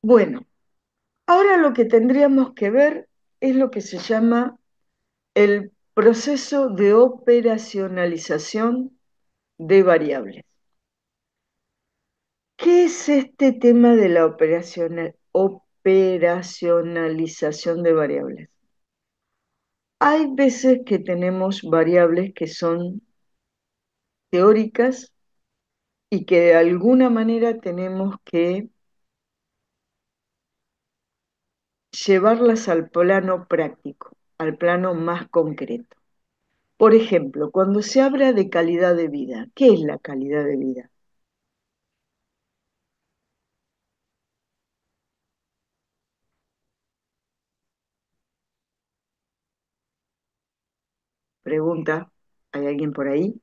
Bueno, ahora lo que tendríamos que ver es lo que se llama el proceso de operacionalización de variables. ¿Qué es este tema de la operacionalización de variables? Hay veces que tenemos variables que son teóricas y que de alguna manera tenemos que llevarlas al plano práctico, al plano más concreto. Por ejemplo, cuando se habla de calidad de vida, ¿qué es la calidad de vida? Pregunta, ¿hay alguien por ahí?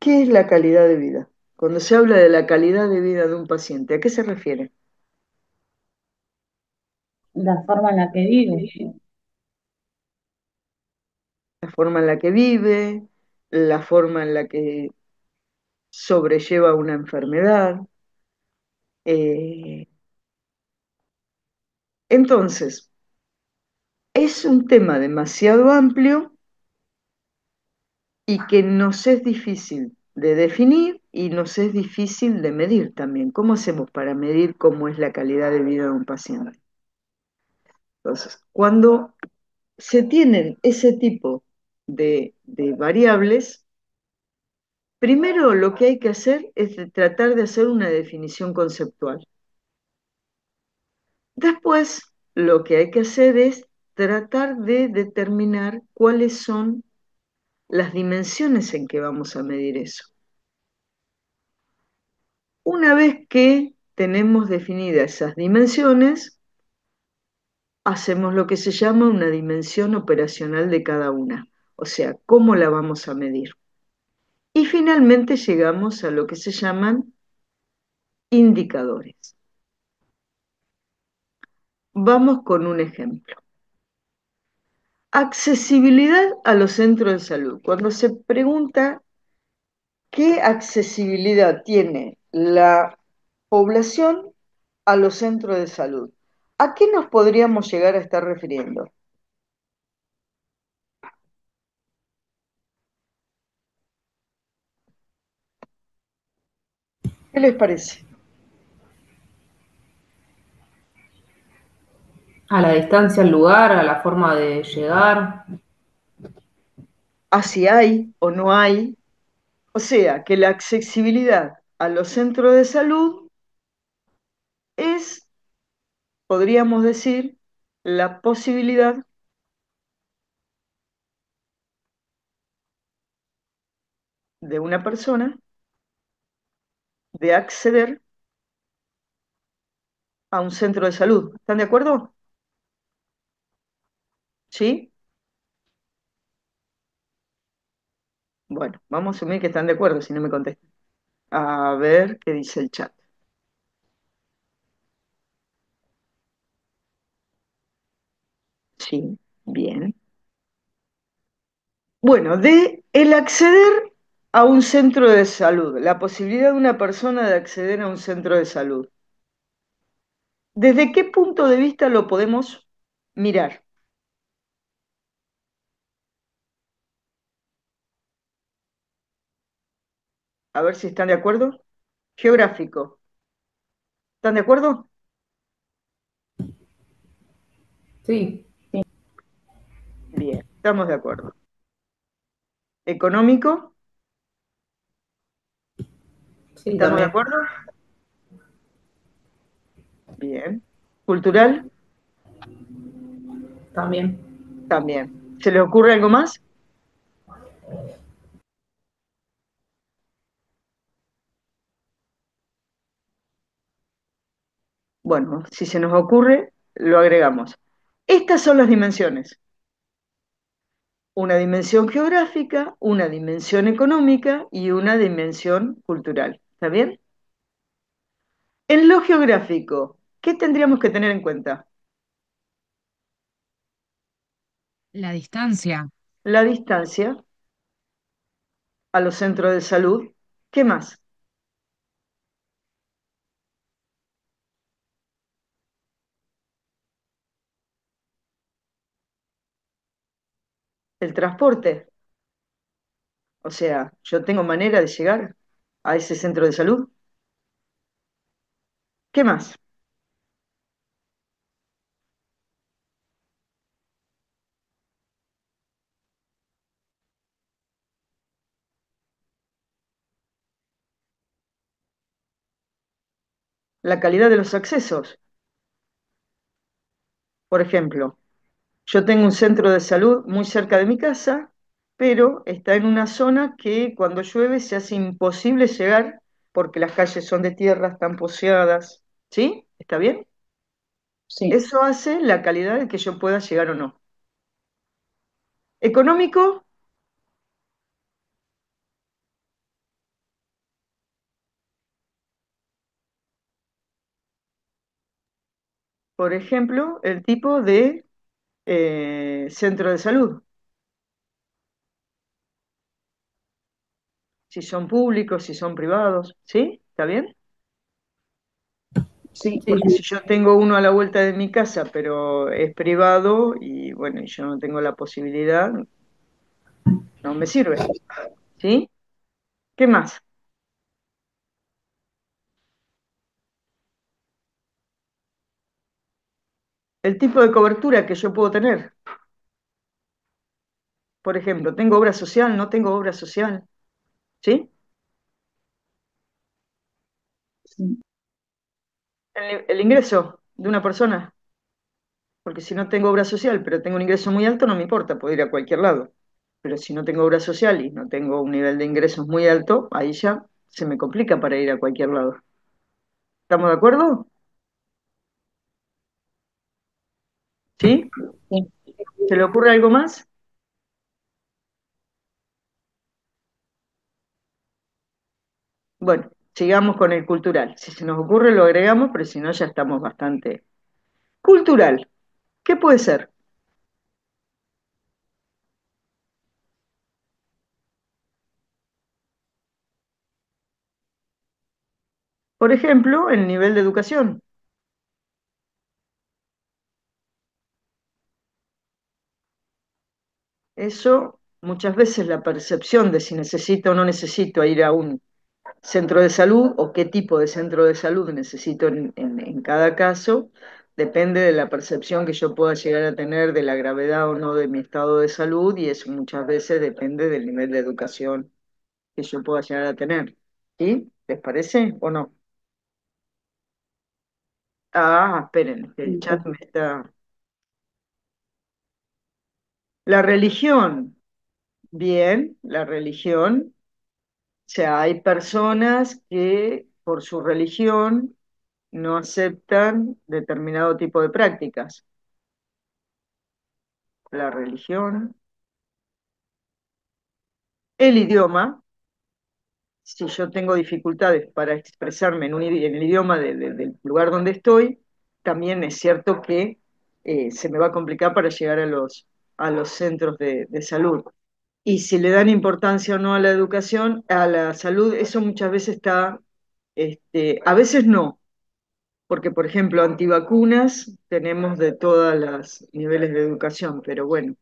¿Qué es la calidad de vida? Cuando se habla de la calidad de vida de un paciente, ¿a qué se refiere? La forma en la que vive. La forma en la que vive, la forma en la que sobrelleva una enfermedad. Eh, entonces, es un tema demasiado amplio y que nos es difícil de definir y nos es difícil de medir también. ¿Cómo hacemos para medir cómo es la calidad de vida de un paciente? Entonces, cuando se tienen ese tipo de variables, primero lo que hay que hacer es tratar de hacer una definición conceptual. Después, lo que hay que hacer es tratar de determinar cuáles son las dimensiones en que vamos a medir eso. Una vez que tenemos definidas esas dimensiones, hacemos lo que se llama una dimensión operacional de cada una, o sea, cómo la vamos a medir. Y finalmente llegamos a lo que se llaman indicadores. Vamos con un ejemplo. Accesibilidad a los centros de salud. Cuando se pregunta qué accesibilidad tiene la población a los centros de salud, ¿a qué nos podríamos llegar a estar refiriendo? ¿Qué les parece? A la distancia, al lugar, a la forma de llegar. ¿A si hay o no hay? O sea, que la accesibilidad a los centros de salud es, podríamos decir, la posibilidad de una persona de acceder a un centro de salud. ¿Están de acuerdo? ¿Sí? Bueno, vamos a asumir que están de acuerdo, si no me contestan. A ver qué dice el chat. Sí, bien. Bueno, de el acceder a un centro de salud, la posibilidad de una persona de acceder a un centro de salud. ¿Desde qué punto de vista lo podemos mirar? A ver si están de acuerdo. Geográfico. ¿Están de acuerdo? Sí, Bien, estamos de acuerdo. ¿Económico? sí, ¿Estamos de también. acuerdo? Bien. ¿Cultural? También. También. ¿Se le ocurre algo más? Bueno, si se nos ocurre, lo agregamos. Estas son las dimensiones. Una dimensión geográfica, una dimensión económica y una dimensión cultural. ¿Está bien? En lo geográfico, ¿qué tendríamos que tener en cuenta? La distancia. La distancia a los centros de salud. ¿Qué más? El transporte. O sea, yo tengo manera de llegar a ese centro de salud. ¿Qué más? La calidad de los accesos. Por ejemplo, yo tengo un centro de salud muy cerca de mi casa, pero está en una zona que cuando llueve se hace imposible llegar porque las calles son de tierra, están poceadas. ¿Sí? ¿Está bien? Sí, Eso hace la calidad de que yo pueda llegar o no. Económico, por ejemplo, el tipo de centro de salud. Si son públicos, si son privados. ¿Sí? ¿Está bien? sí, Sí, Porque si yo tengo uno a la vuelta de mi casa, pero es privado y bueno, y yo no tengo la posibilidad, no me sirve. ¿Sí? ¿Qué más? El tipo de cobertura que yo puedo tener. Por ejemplo, ¿tengo obra social? ¿No tengo obra social? ¿Sí? sí, El ingreso de una persona. Porque si no tengo obra social, pero tengo un ingreso muy alto, no me importa, puedo ir a cualquier lado. Pero si no tengo obra social y no tengo un nivel de ingresos muy alto, ahí ya se me complica para ir a cualquier lado. ¿Estamos de acuerdo? ¿Sí? sí. ¿Se le ocurre algo más? Bueno, sigamos con el cultural. Si se nos ocurre, lo agregamos, pero si no, ya estamos bastante. Cultural, ¿qué puede ser? Por ejemplo, el nivel de educación. Eso, muchas veces la percepción de si necesito o no necesito ir a un centro de salud o qué tipo de centro de salud necesito en cada caso, depende de la percepción que yo pueda llegar a tener de la gravedad o no de mi estado de salud y eso muchas veces depende del nivel de educación que yo pueda llegar a tener. ¿Sí? ¿Les parece o no? Ah, esperen, que el Sí, chat me está... La religión, bien, la religión. O sea, hay personas que por su religión no aceptan determinado tipo de prácticas. La religión, el idioma, si yo tengo dificultades para expresarme en el idioma del lugar donde estoy, también es cierto que se me va a complicar para llegar a los centros de salud. Y si le dan importancia o no a la educación, a la salud, eso muchas veces está, a veces no, porque por ejemplo, antivacunas tenemos de todos los niveles de educación, pero bueno,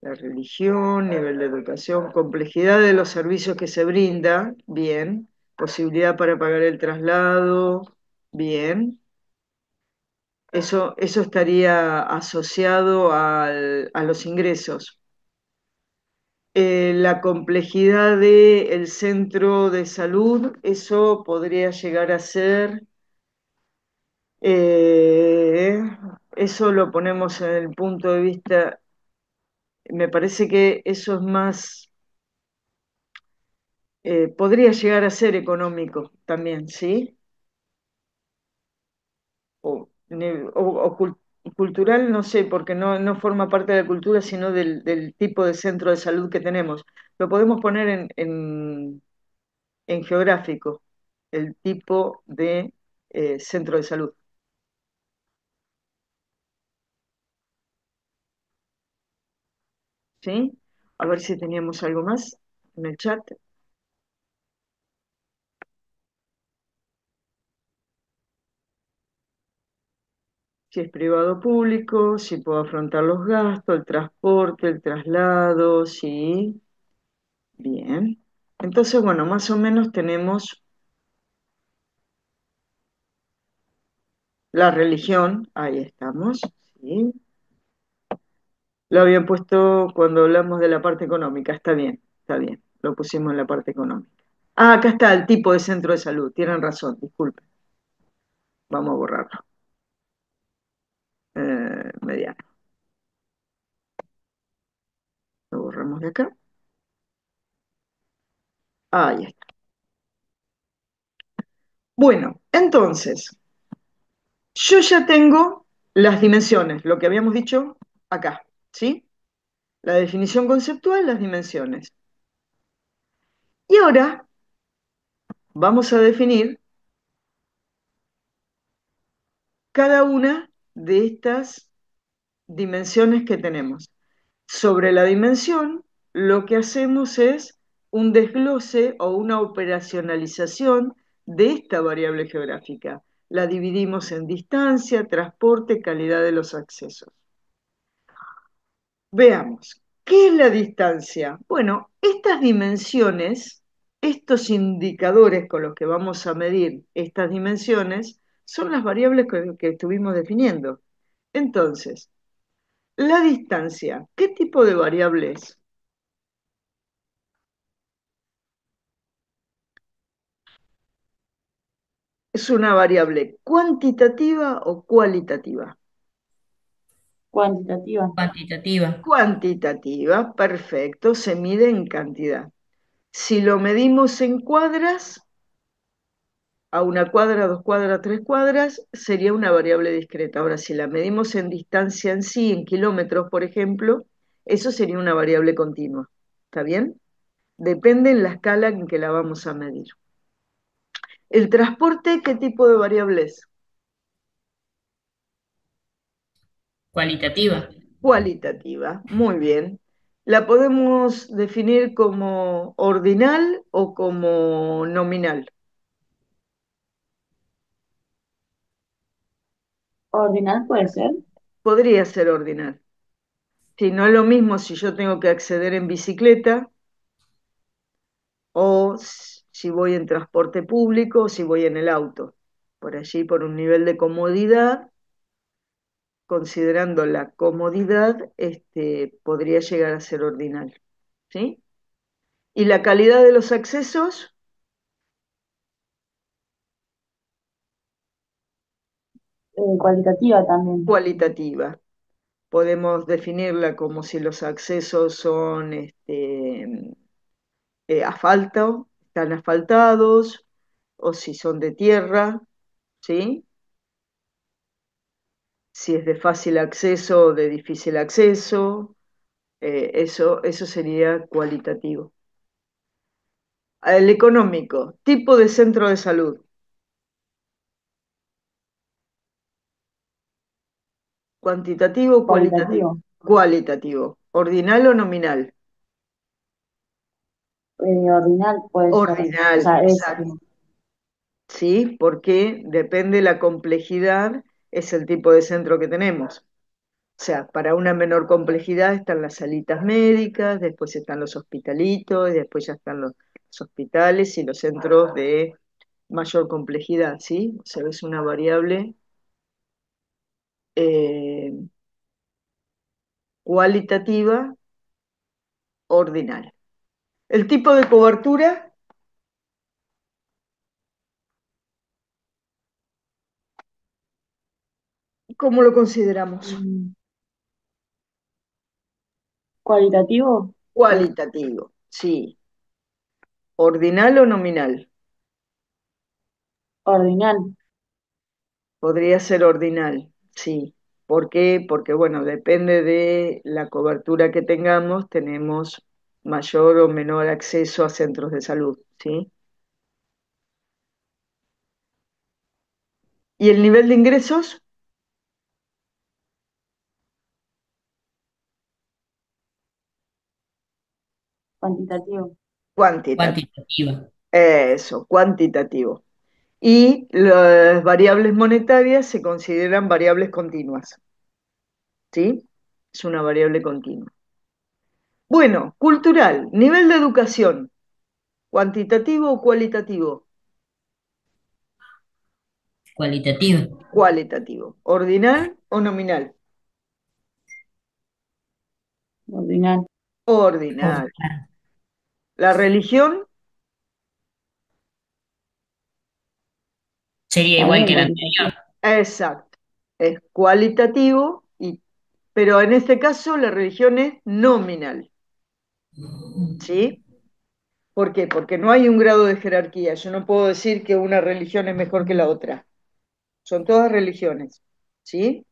la religión, nivel de educación, complejidad de los servicios que se brinda, bien, Posibilidad para pagar el traslado, bien. Eso estaría asociado a los ingresos. La complejidad del centro de salud, eso podría llegar a ser, eh, eso lo ponemos en el punto de vista, me parece que eso es más, podría llegar a ser económico también, ¿sí? O cultural, no sé, porque no forma parte de la cultura, sino del tipo de centro de salud que tenemos. Lo podemos poner en geográfico, el tipo de centro de salud. ¿Sí? A ver si teníamos algo más en el chat. Si es privado o público, si puedo afrontar los gastos, el transporte, el traslado, sí. Bien. Entonces, bueno, más o menos tenemos la religión, ahí estamos, ¿sí? Lo habían puesto cuando hablamos de la parte económica, está bien, lo pusimos en la parte económica. Ah, acá está el tipo de centro de salud, tienen razón, disculpen, vamos a borrarlo. Mediano, lo borramos de acá. Ahí está. Bueno, entonces, yo ya tengo las dimensiones, lo que habíamos dicho acá, ¿sí? La definición conceptual, las dimensiones. Y ahora vamos a definir cada una de estas dimensiones que tenemos. Sobre la dimensión, lo que hacemos es un desglose o una operacionalización de esta variable geográfica. La dividimos en distancia, transporte, calidad de los accesos. Veamos, ¿qué es la distancia? Bueno, estas dimensiones, estos indicadores con los que vamos a medir estas dimensiones, son las variables que estuvimos definiendo. Entonces, la distancia, ¿qué tipo de variable es? ¿Es una variable cuantitativa o cualitativa? Cuantitativa. Cuantitativa. Cuantitativa, perfecto, se mide en cantidad. Si lo medimos en cuadras, a una cuadra, dos cuadras, tres cuadras, sería una variable discreta. Ahora, si la medimos en distancia en sí, en kilómetros, por ejemplo, eso sería una variable continua. ¿Está bien? Depende en la escala en que la vamos a medir. ¿El transporte qué tipo de variable es? Cualitativa. Cualitativa, muy bien. ¿La podemos definir como ordinal o como nominal? Ordinal puede ser. Podría ser ordinal. Si no es lo mismo si yo tengo que acceder en bicicleta o si voy en transporte público o si voy en el auto. Por allí, por un nivel de comodidad, considerando la comodidad, podría llegar a ser ordinal. ¿Sí? ¿Y la calidad de los accesos? Cualitativa también. Cualitativa. Podemos definirla como si los accesos son asfalto, están asfaltados, o si son de tierra, ¿sí? Si es de fácil acceso o de difícil acceso, eso sería cualitativo. El económico, tipo de centro de salud. Cuantitativo o cualitativo. Cualitativo. Cualitativo. Ordinal o nominal. Ordinal puede ser. O Ordinal, sea, es exacto. ¿Sí? Porque depende de la complejidad, es el tipo de centro que tenemos. O sea, para una menor complejidad están las salitas médicas, después están los hospitalitos, y después ya están los los hospitales y los centros de mayor complejidad, ¿sí? O sea, es una variable cualitativa ordinal. El tipo de cobertura, ¿cómo lo consideramos? ¿Cualitativo? Cualitativo, sí. ¿Ordinal o nominal? Ordinal. Podría ser ordinal, sí. ¿Por qué? Porque, bueno, depende de la cobertura que tengamos, tenemos mayor o menor acceso a centros de salud, ¿sí? ¿Y el nivel de ingresos? Cuantitativo. Cuantitativo. Cuantitativa. Eso, cuantitativo. Y las variables monetarias se consideran variables continuas, ¿sí? Es una variable continua. Bueno, cultural, nivel de educación, ¿cuantitativo o cualitativo? Cualitativa. Cualitativo. ¿Ordinal o nominal? Ordinal. Ordinal. La religión, Sería igual También que la cualitativo. anterior. exacto, es cualitativo, pero en este caso la religión es nominal, ¿sí? ¿Por qué? Porque no hay un grado de jerarquía. Yo no puedo decir que una religión es mejor que la otra. Son todas religiones, ¿sí?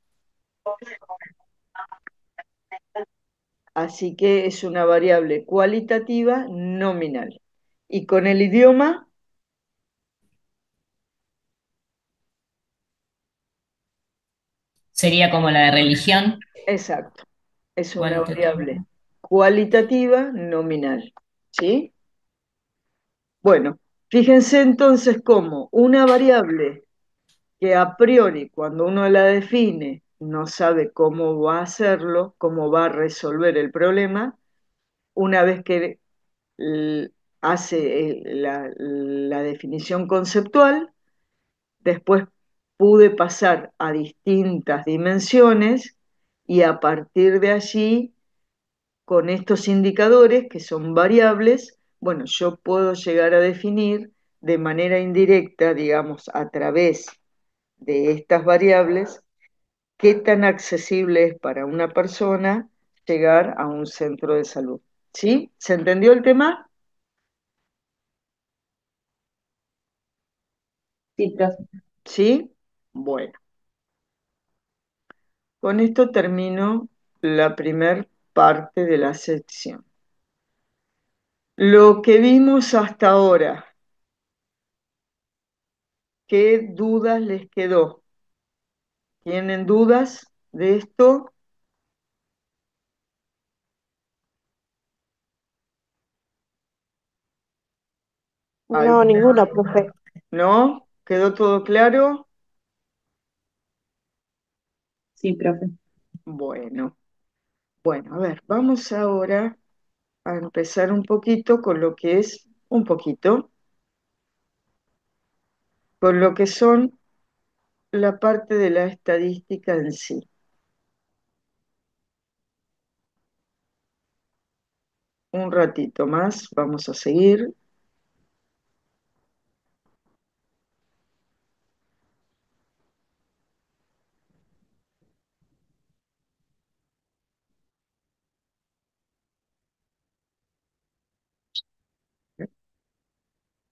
Así que es una variable cualitativa nominal. Y con el idioma, Sería como la de religión. exacto, es una Cualitativa. variable cualitativa nominal, ¿sí? Bueno, fíjense entonces cómo una variable que a priori cuando uno la define no sabe cómo va a hacerlo, cómo va a resolver el problema, una vez que hace la definición conceptual, después pude pasar a distintas dimensiones y a partir de allí, con estos indicadores que son variables, bueno, yo puedo llegar a definir de manera indirecta, digamos, a través de estas variables, qué tan accesible es para una persona llegar a un centro de salud. ¿Sí? ¿Se entendió el tema? Sí, profe. ¿Sí? Bueno, con esto termino la primer parte de la sección. Lo que vimos hasta ahora, ¿qué dudas les quedó? ¿Tienen dudas de esto? No, ninguna, profe. ¿No? ¿Quedó todo claro? Sí, profe. Bueno, bueno, a ver, vamos ahora a empezar un poquito con lo que es, un poquito, con lo que son la parte de la estadística en sí. Un ratito más, vamos a seguir.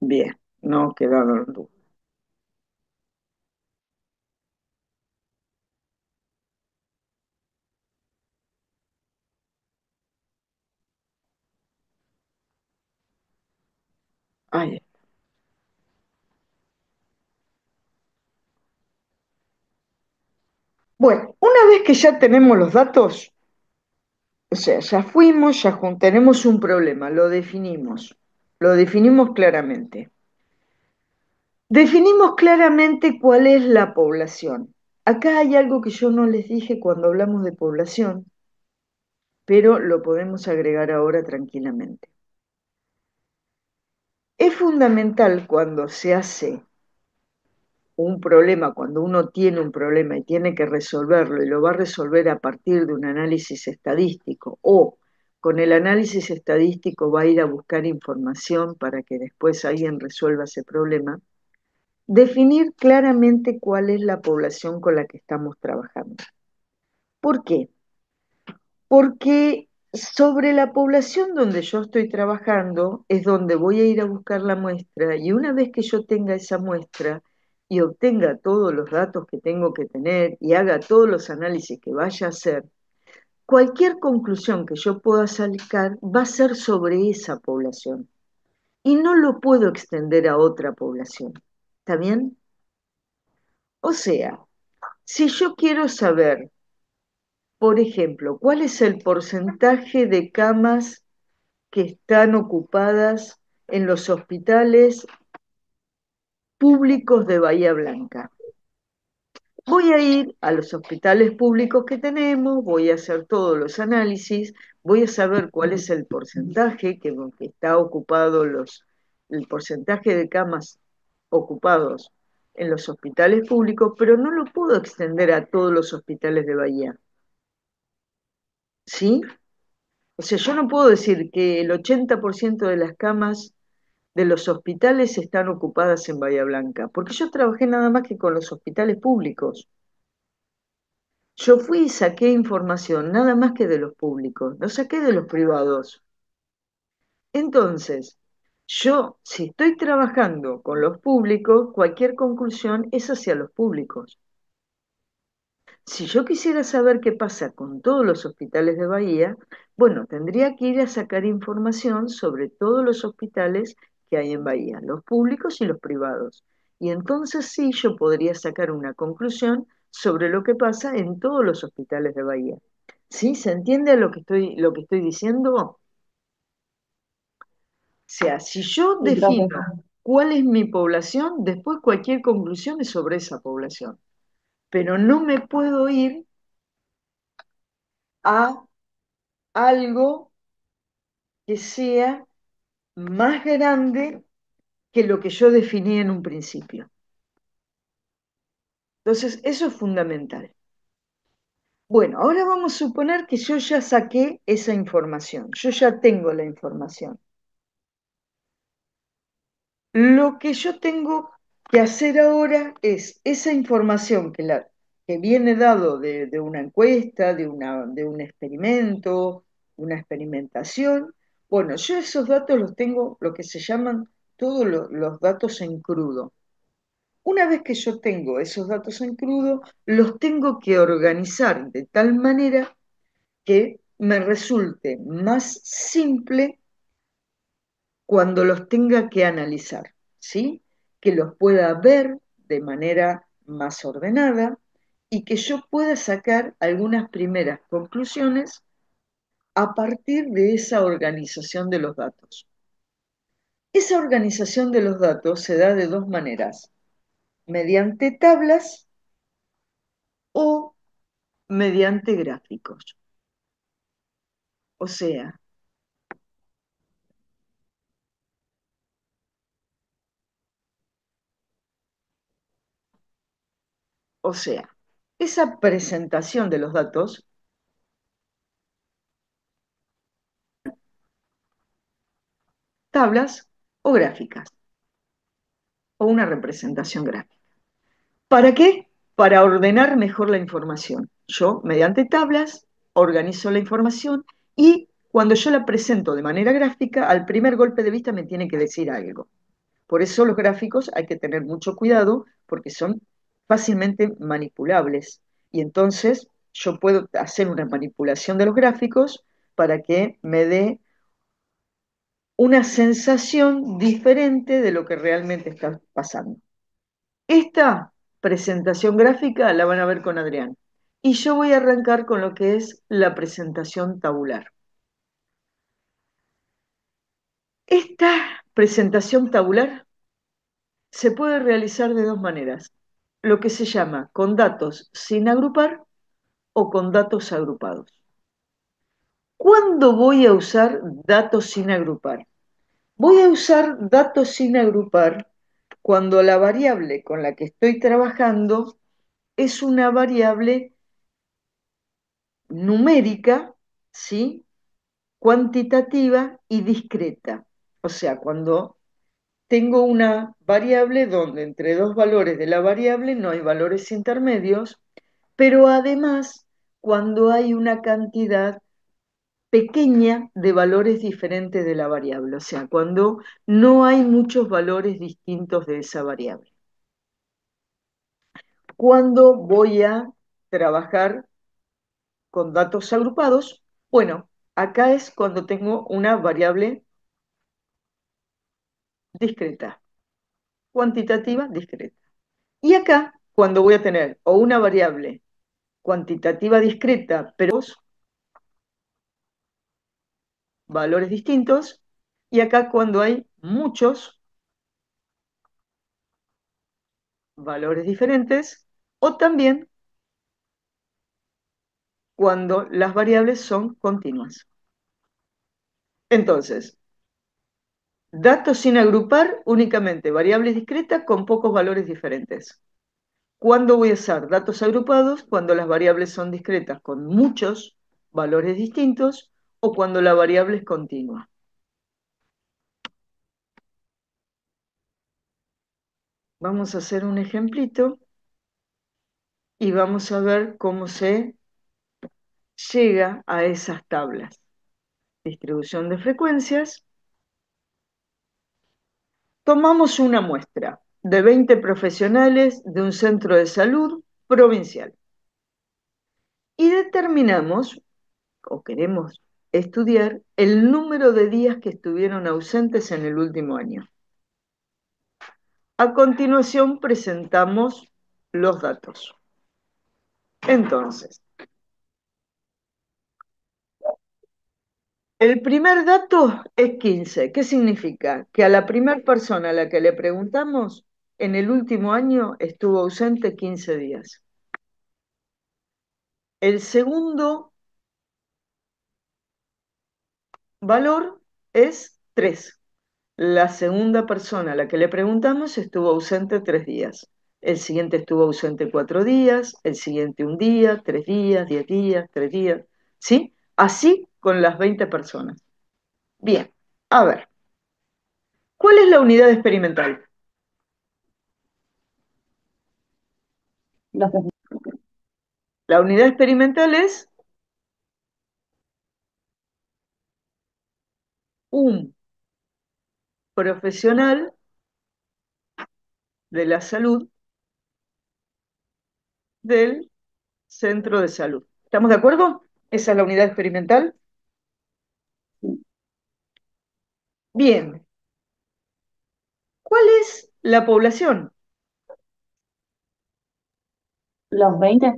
Bien, no quedaron dudas. Ahí. Bueno, una vez que ya tenemos los datos, o sea, ya fuimos, tenemos un problema, lo definimos claramente. Definimos claramente cuál es la población. Acá hay algo que yo no les dije cuando hablamos de población, pero lo podemos agregar ahora tranquilamente. Es fundamental cuando se hace un problema, cuando uno tiene un problema y tiene que resolverlo y lo va a resolver a partir de un análisis estadístico o con el análisis estadístico va a ir a buscar información para que después alguien resuelva ese problema, definir claramente cuál es la población con la que estamos trabajando. ¿Por qué? Porque sobre la población donde yo estoy trabajando es donde voy a ir a buscar la muestra y una vez que yo tenga esa muestra y obtenga todos los datos que tengo que tener y haga todos los análisis que vaya a hacer, cualquier conclusión que yo pueda sacar va a ser sobre esa población y no lo puedo extender a otra población. ¿Está bien? O sea, si yo quiero saber, por ejemplo, cuál es el porcentaje de camas que están ocupadas en los hospitales públicos de Bahía Blanca. Voy a ir a los hospitales públicos que tenemos, voy a hacer todos los análisis, voy a saber cuál es el porcentaje que está ocupado, el porcentaje de camas ocupados en los hospitales públicos, pero no lo puedo extender a todos los hospitales de Bahía. ¿Sí? O sea, yo no puedo decir que el 80% de las camas de los hospitales están ocupadas en Bahía Blanca, porque yo trabajé nada más que con los hospitales públicos. Yo fui y saqué información nada más que de los públicos, no saqué de los privados. Entonces, yo, si estoy trabajando con los públicos, cualquier conclusión es hacia los públicos. Si yo quisiera saber qué pasa con todos los hospitales de Bahía, bueno, tendría que ir a sacar información sobre todos los hospitales que hay en Bahía, los públicos y los privados. Y entonces sí yo podría sacar una conclusión sobre lo que pasa en todos los hospitales de Bahía. ¿Sí? ¿Se entiende lo que estoy diciendo? O sea, si yo Sí, profe. defino cuál es mi población, después cualquier conclusión es sobre esa población. Pero no me puedo ir a algo que sea más grande que lo que yo definí en un principio. Entonces, eso es fundamental. Bueno, ahora vamos a suponer que yo ya saqué esa información, yo ya tengo la información. Lo que yo tengo que hacer ahora es esa información que viene dado de una encuesta, de un experimento, una experimentación. Bueno, yo esos datos los tengo, lo que se llaman todos los datos en crudo. Una vez que yo tengo esos datos en crudo, los tengo que organizar de tal manera que me resulte más simple cuando los tenga que analizar, ¿sí? Que los pueda ver de manera más ordenada y que yo pueda sacar algunas primeras conclusiones a partir de esa organización de los datos. Esa organización de los datos se da de dos maneras, mediante tablas o mediante gráficos. O sea, esa presentación de los datos, tablas o gráficas, o una representación gráfica. ¿Para qué? Para ordenar mejor la información. Yo, mediante tablas, organizo la información y cuando yo la presento de manera gráfica, al primer golpe de vista me tiene que decir algo. Por eso los gráficos hay que tener mucho cuidado porque son fácilmente manipulables. Y entonces yo puedo hacer una manipulación de los gráficos para que me dé una sensación diferente de lo que realmente está pasando. Esta presentación gráfica la van a ver con Adrián. Y yo voy a arrancar con lo que es la presentación tabular. Esta presentación tabular se puede realizar de dos maneras, lo que se llama con datos sin agrupar o con datos agrupados. ¿Cuándo voy a usar datos sin agrupar? Voy a usar datos sin agrupar cuando la variable con la que estoy trabajando es una variable numérica, ¿sí? Cuantitativa y discreta. O sea, cuando tengo una variable donde entre dos valores de la variable no hay valores intermedios, pero además cuando hay una cantidad pequeña de valores diferentes de la variable, o sea, cuando no hay muchos valores distintos de esa variable. ¿Cuándo voy a trabajar con datos agrupados? Bueno, acá es cuando tengo una variable discreta, cuantitativa discreta. Y acá, cuando voy a tener o una variable cuantitativa discreta, pero valores distintos, y acá cuando hay muchos valores diferentes, o también cuando las variables son continuas. Entonces, datos sin agrupar, únicamente variables discretas con pocos valores diferentes. ¿Cuándo voy a usar datos agrupados? Cuando las variables son discretas con muchos valores distintos o cuando la variable es continua. Vamos a hacer un ejemplito y vamos a ver cómo se llega a esas tablas. Distribución de frecuencias. Tomamos una muestra de 20 profesionales de un centro de salud provincial y determinamos, o queremos estudiar, el número de días que estuvieron ausentes en el último año. A continuación presentamos los datos. Entonces, el primer dato es 15. ¿Qué significa? Que a la primera persona a la que le preguntamos, en el último año estuvo ausente 15 días. El segundo valor es 3. La segunda persona a la que le preguntamos estuvo ausente 3 días. El siguiente estuvo ausente 4 días, el siguiente un día, 3 días, 10 días, 3 días. ¿Sí? Así con las 20 personas. Bien, a ver. ¿Cuál es la unidad experimental? Los que La unidad experimental es un profesional de la salud del centro de salud. ¿Estamos de acuerdo? Esa es la unidad experimental. Bien. ¿Cuál es la población? los 20,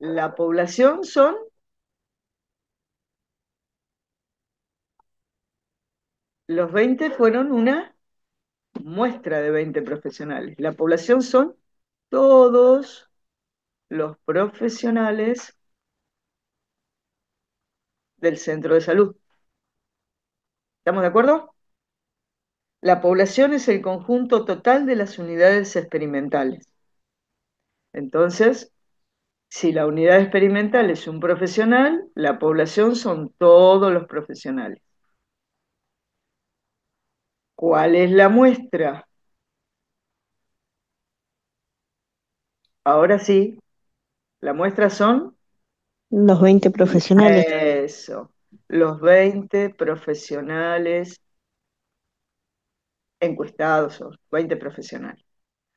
La población son, los 20 fueron una muestra de 20 profesionales. La población son todos los profesionales del centro de salud. ¿Estamos de acuerdo? La población es el conjunto total de las unidades experimentales. Entonces, si la unidad experimental es un profesional, la población son todos los profesionales. ¿Cuál es la muestra? Ahora sí, la muestra son Los 20 profesionales. eso, los 20 profesionales encuestados o 20 profesionales.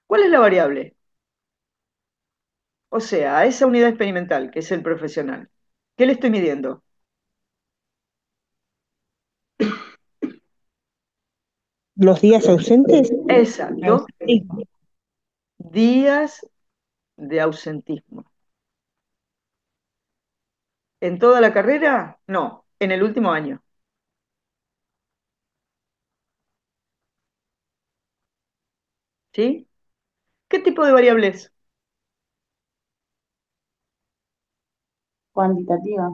¿Cuál es la variable? O sea, a esa unidad experimental, que es el profesional, ¿qué le estoy midiendo? Los días ausentes. Exacto, Sí. días de ausentismo. ¿En toda la carrera? No, en el último año. ¿Sí? ¿Qué tipo de variable es? cuantitativa,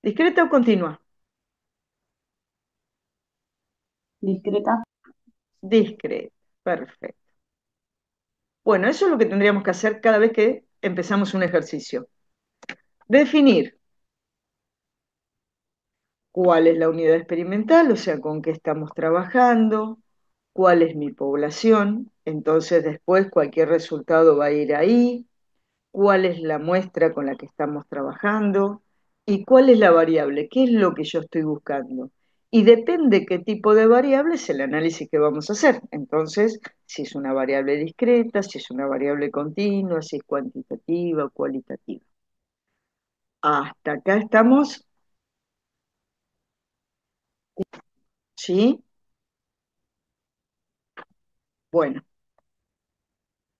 ¿Discreta o continua? Discreta. Discreta. Perfecto. Bueno, eso es lo que tendríamos que hacer cada vez que empezamos un ejercicio. Definir cuál es la unidad experimental, o sea, con qué estamos trabajando, cuál es mi población, entonces después cualquier resultado va a ir ahí, cuál es la muestra con la que estamos trabajando y cuál es la variable, qué es lo que yo estoy buscando. Y depende qué tipo de variable es el análisis que vamos a hacer. Entonces, si es una variable discreta, si es una variable continua, si es cuantitativa o cualitativa. Hasta acá estamos, ¿sí? Bueno,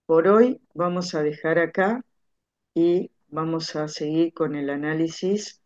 por hoy vamos a dejar acá y vamos a seguir con el análisis